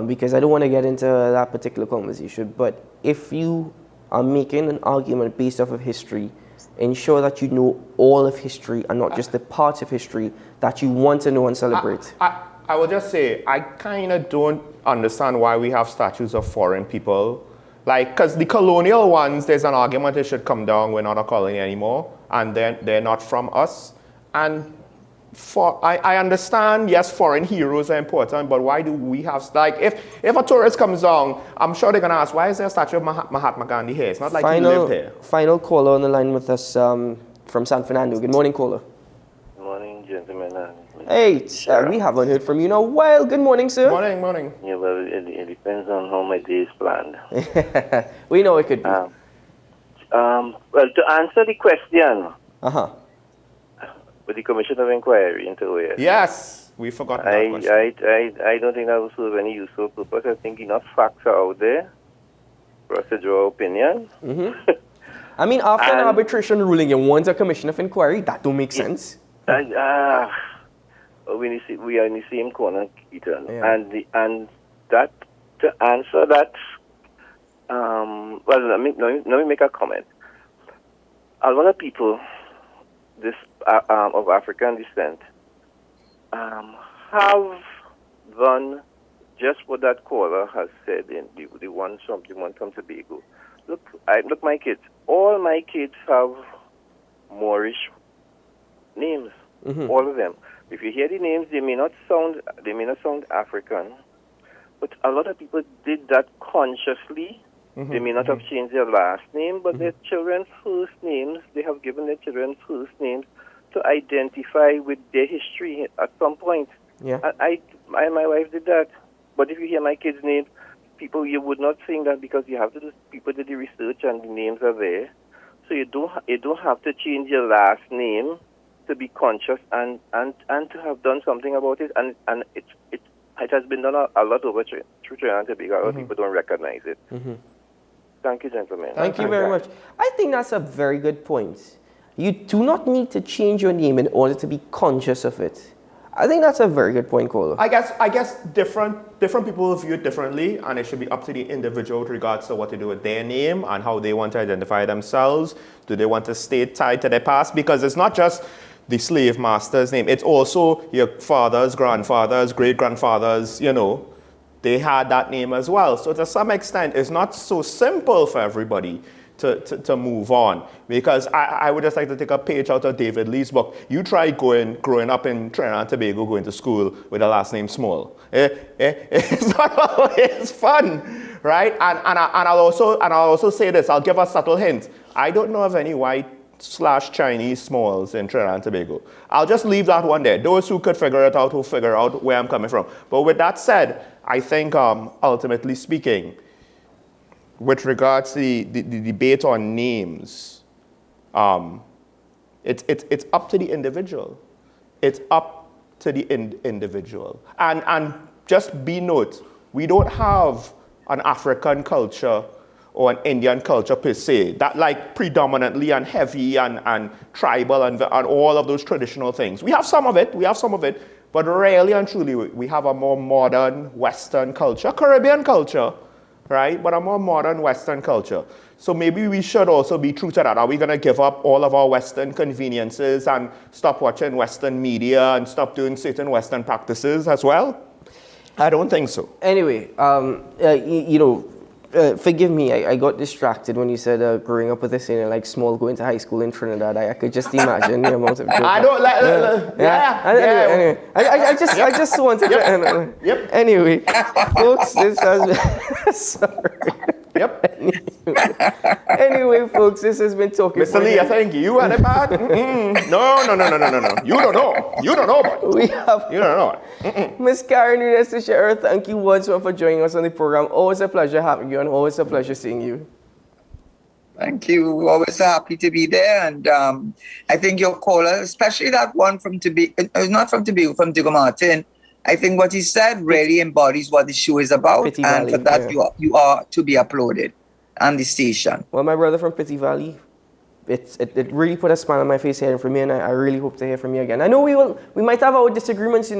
[SPEAKER 1] because I don't want to get into that particular conversation. But if you are making an argument based off of history, ensure that you know all of history and not just the parts of history that you want to know and celebrate.
[SPEAKER 2] I will just say, I kind of don't understand why we have statues of foreign people. Like, because the colonial ones, there's an argument it should come down, we're not a colony anymore, and they're not from us. And I understand, yes, foreign heroes are important, but why do we have, like, if a tourist comes down, I'm sure they're going to ask, why is there a statue of Mahatma Gandhi here? It's not like he lived here.
[SPEAKER 1] Final caller on the line with us from San Fernando. Good morning, caller.
[SPEAKER 6] Good morning, gentlemen.
[SPEAKER 1] Hey, we haven't heard from you in a while. Good morning, sir.
[SPEAKER 2] Morning.
[SPEAKER 6] Yeah, well, it depends on how my day is planned.
[SPEAKER 1] We know it could be.
[SPEAKER 6] Well, to answer the question, with the Commission of Inquiry into OAS.
[SPEAKER 2] Yes, we forgot that question.
[SPEAKER 6] I don't think that will serve any useful purpose. I think enough facts are out there for us to draw opinion.
[SPEAKER 1] I mean, after an arbitration ruling, you want a Commission of Inquiry? That don't make sense.
[SPEAKER 6] We are in the same corner, Keaton. Yeah. And that, to answer that, well, let me make a comment. A lot of people of African descent have done just what that caller has said in the one from Tobago. Look, my kids. All my kids have Moorish names. All of them. If you hear the names, they may not sound African, but a lot of people did that consciously. They may not have changed their last name, but their children's first names, they have given their children first names to identify with their history at some point.
[SPEAKER 1] Yeah.
[SPEAKER 6] My wife did that. But if you hear my kids' names, you would not think that because people did the research and the names are there. So you don't have to change your last name to be conscious and to have done something about it, and it has been done a lot over through Trinidad and Tobago. A lot of people don't recognize it. Thank you, gentlemen.
[SPEAKER 1] Thank you very much. I think that's a very good point. You do not need to change your name in order to be conscious of it. I think that's a very good point, caller.
[SPEAKER 2] I guess different people will view it differently, and it should be up to the individual with regards to what to do with their name and how they want to identify themselves. Do they want to stay tied to their past? Because it's not just the slave master's name. It's also your fathers, grandfathers, great-grandfathers, they had that name as well. So to some extent, it's not so simple for everybody to move on. Because I would just like to take a page out of David Lee's book. You try growing up in Trinidad and Tobago, going to school with the last name Small. It's not always fun, right? And I'll also say this, I'll give a subtle hint. I don't know of any white/Chinese Smalls in Trinidad and Tobago. I'll just leave that one there. Those who could figure it out, who figure out where I'm coming from. But with that said, I think ultimately speaking, with regards to the debate on names, it's up to the individual. It's up to the individual. And just be note, we don't have an African culture or an Indian culture per se, that like predominantly and heavy and tribal and all of those traditional things. We have some of it, but really and truly we have a more modern Western culture, Caribbean culture, right? But a more modern Western culture. So maybe we should also be true to that. Are we going to give up all of our Western conveniences and stop watching Western media and stop doing certain Western practices as well? I don't think so.
[SPEAKER 1] Anyway, forgive me, I got distracted when you said growing up with this, like Small going to high school in Trinidad. I could just imagine the amount of.
[SPEAKER 2] I don't like.
[SPEAKER 1] Anyway, I just wanted to.
[SPEAKER 2] Yep.
[SPEAKER 1] Anyway, folks, this has been. Sorry.
[SPEAKER 2] Yep.
[SPEAKER 1] Anyway, folks, this has been Talking
[SPEAKER 2] Mr. Lee, I think you had it bad. No. You don't know. You don't know about it.
[SPEAKER 1] We have.
[SPEAKER 2] You don't know.
[SPEAKER 1] Miss Karen Nunes Teixeira, thank you once more for joining us on the program. Always a pleasure having you and always a pleasure seeing you.
[SPEAKER 3] Thank you. Always happy to be there. And I think your caller, especially that one from Tobago, not from Tobago, from Diego Martin, I think what he said really embodies what the show is about.
[SPEAKER 1] Pitty
[SPEAKER 3] and
[SPEAKER 1] Valley,
[SPEAKER 3] for that, you are to be applauded on the station.
[SPEAKER 1] Well, my brother from Pitty Valley, it really put a smile on my face hearing from you, and I really hope to hear from you again. I know we might have our disagreements,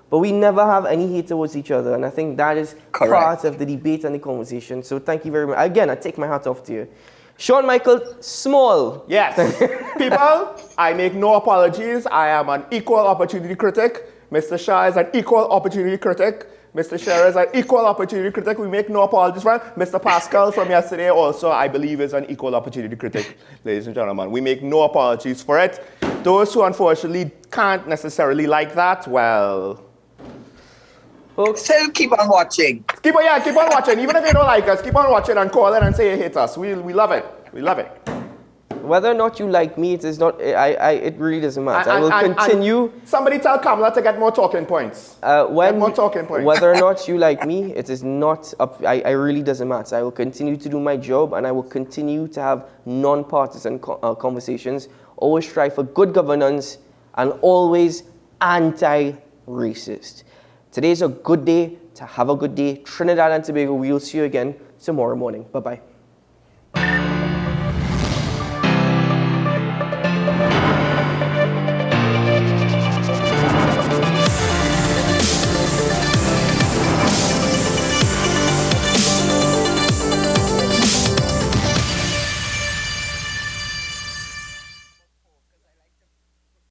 [SPEAKER 1] but we never have any hate towards each other, and I think that is part of the debate and the conversation. So thank you very much. Again, I take my hat off to you. Sean Michael Small.
[SPEAKER 2] Yes. People, I make no apologies. I am an equal opportunity critic. Mr. Shah is an equal opportunity critic. Mr. Scherer is an equal opportunity critic. We make no apologies for him. Mr. Pascal from yesterday also, I believe, is an equal opportunity critic, ladies and gentlemen. We make no apologies for it. Those who unfortunately can't necessarily like that, well...
[SPEAKER 3] Folks, still keep on watching.
[SPEAKER 2] Keep on watching. Even if you don't like us, keep on watching and call in and say you hate us. We love it. We love it.
[SPEAKER 1] Whether or not you like me, it is not. It really doesn't matter. I will continue.
[SPEAKER 2] Somebody tell Kamala to get more talking points. Get more talking points.
[SPEAKER 1] Whether or not you like me, it is not up. I really doesn't matter. I will continue to do my job, and I will continue to have non-partisan conversations. Always strive for good governance, and always anti-racist. Today is a good day to have a good day. Trinidad and Tobago, we will see you again tomorrow morning. Bye-bye.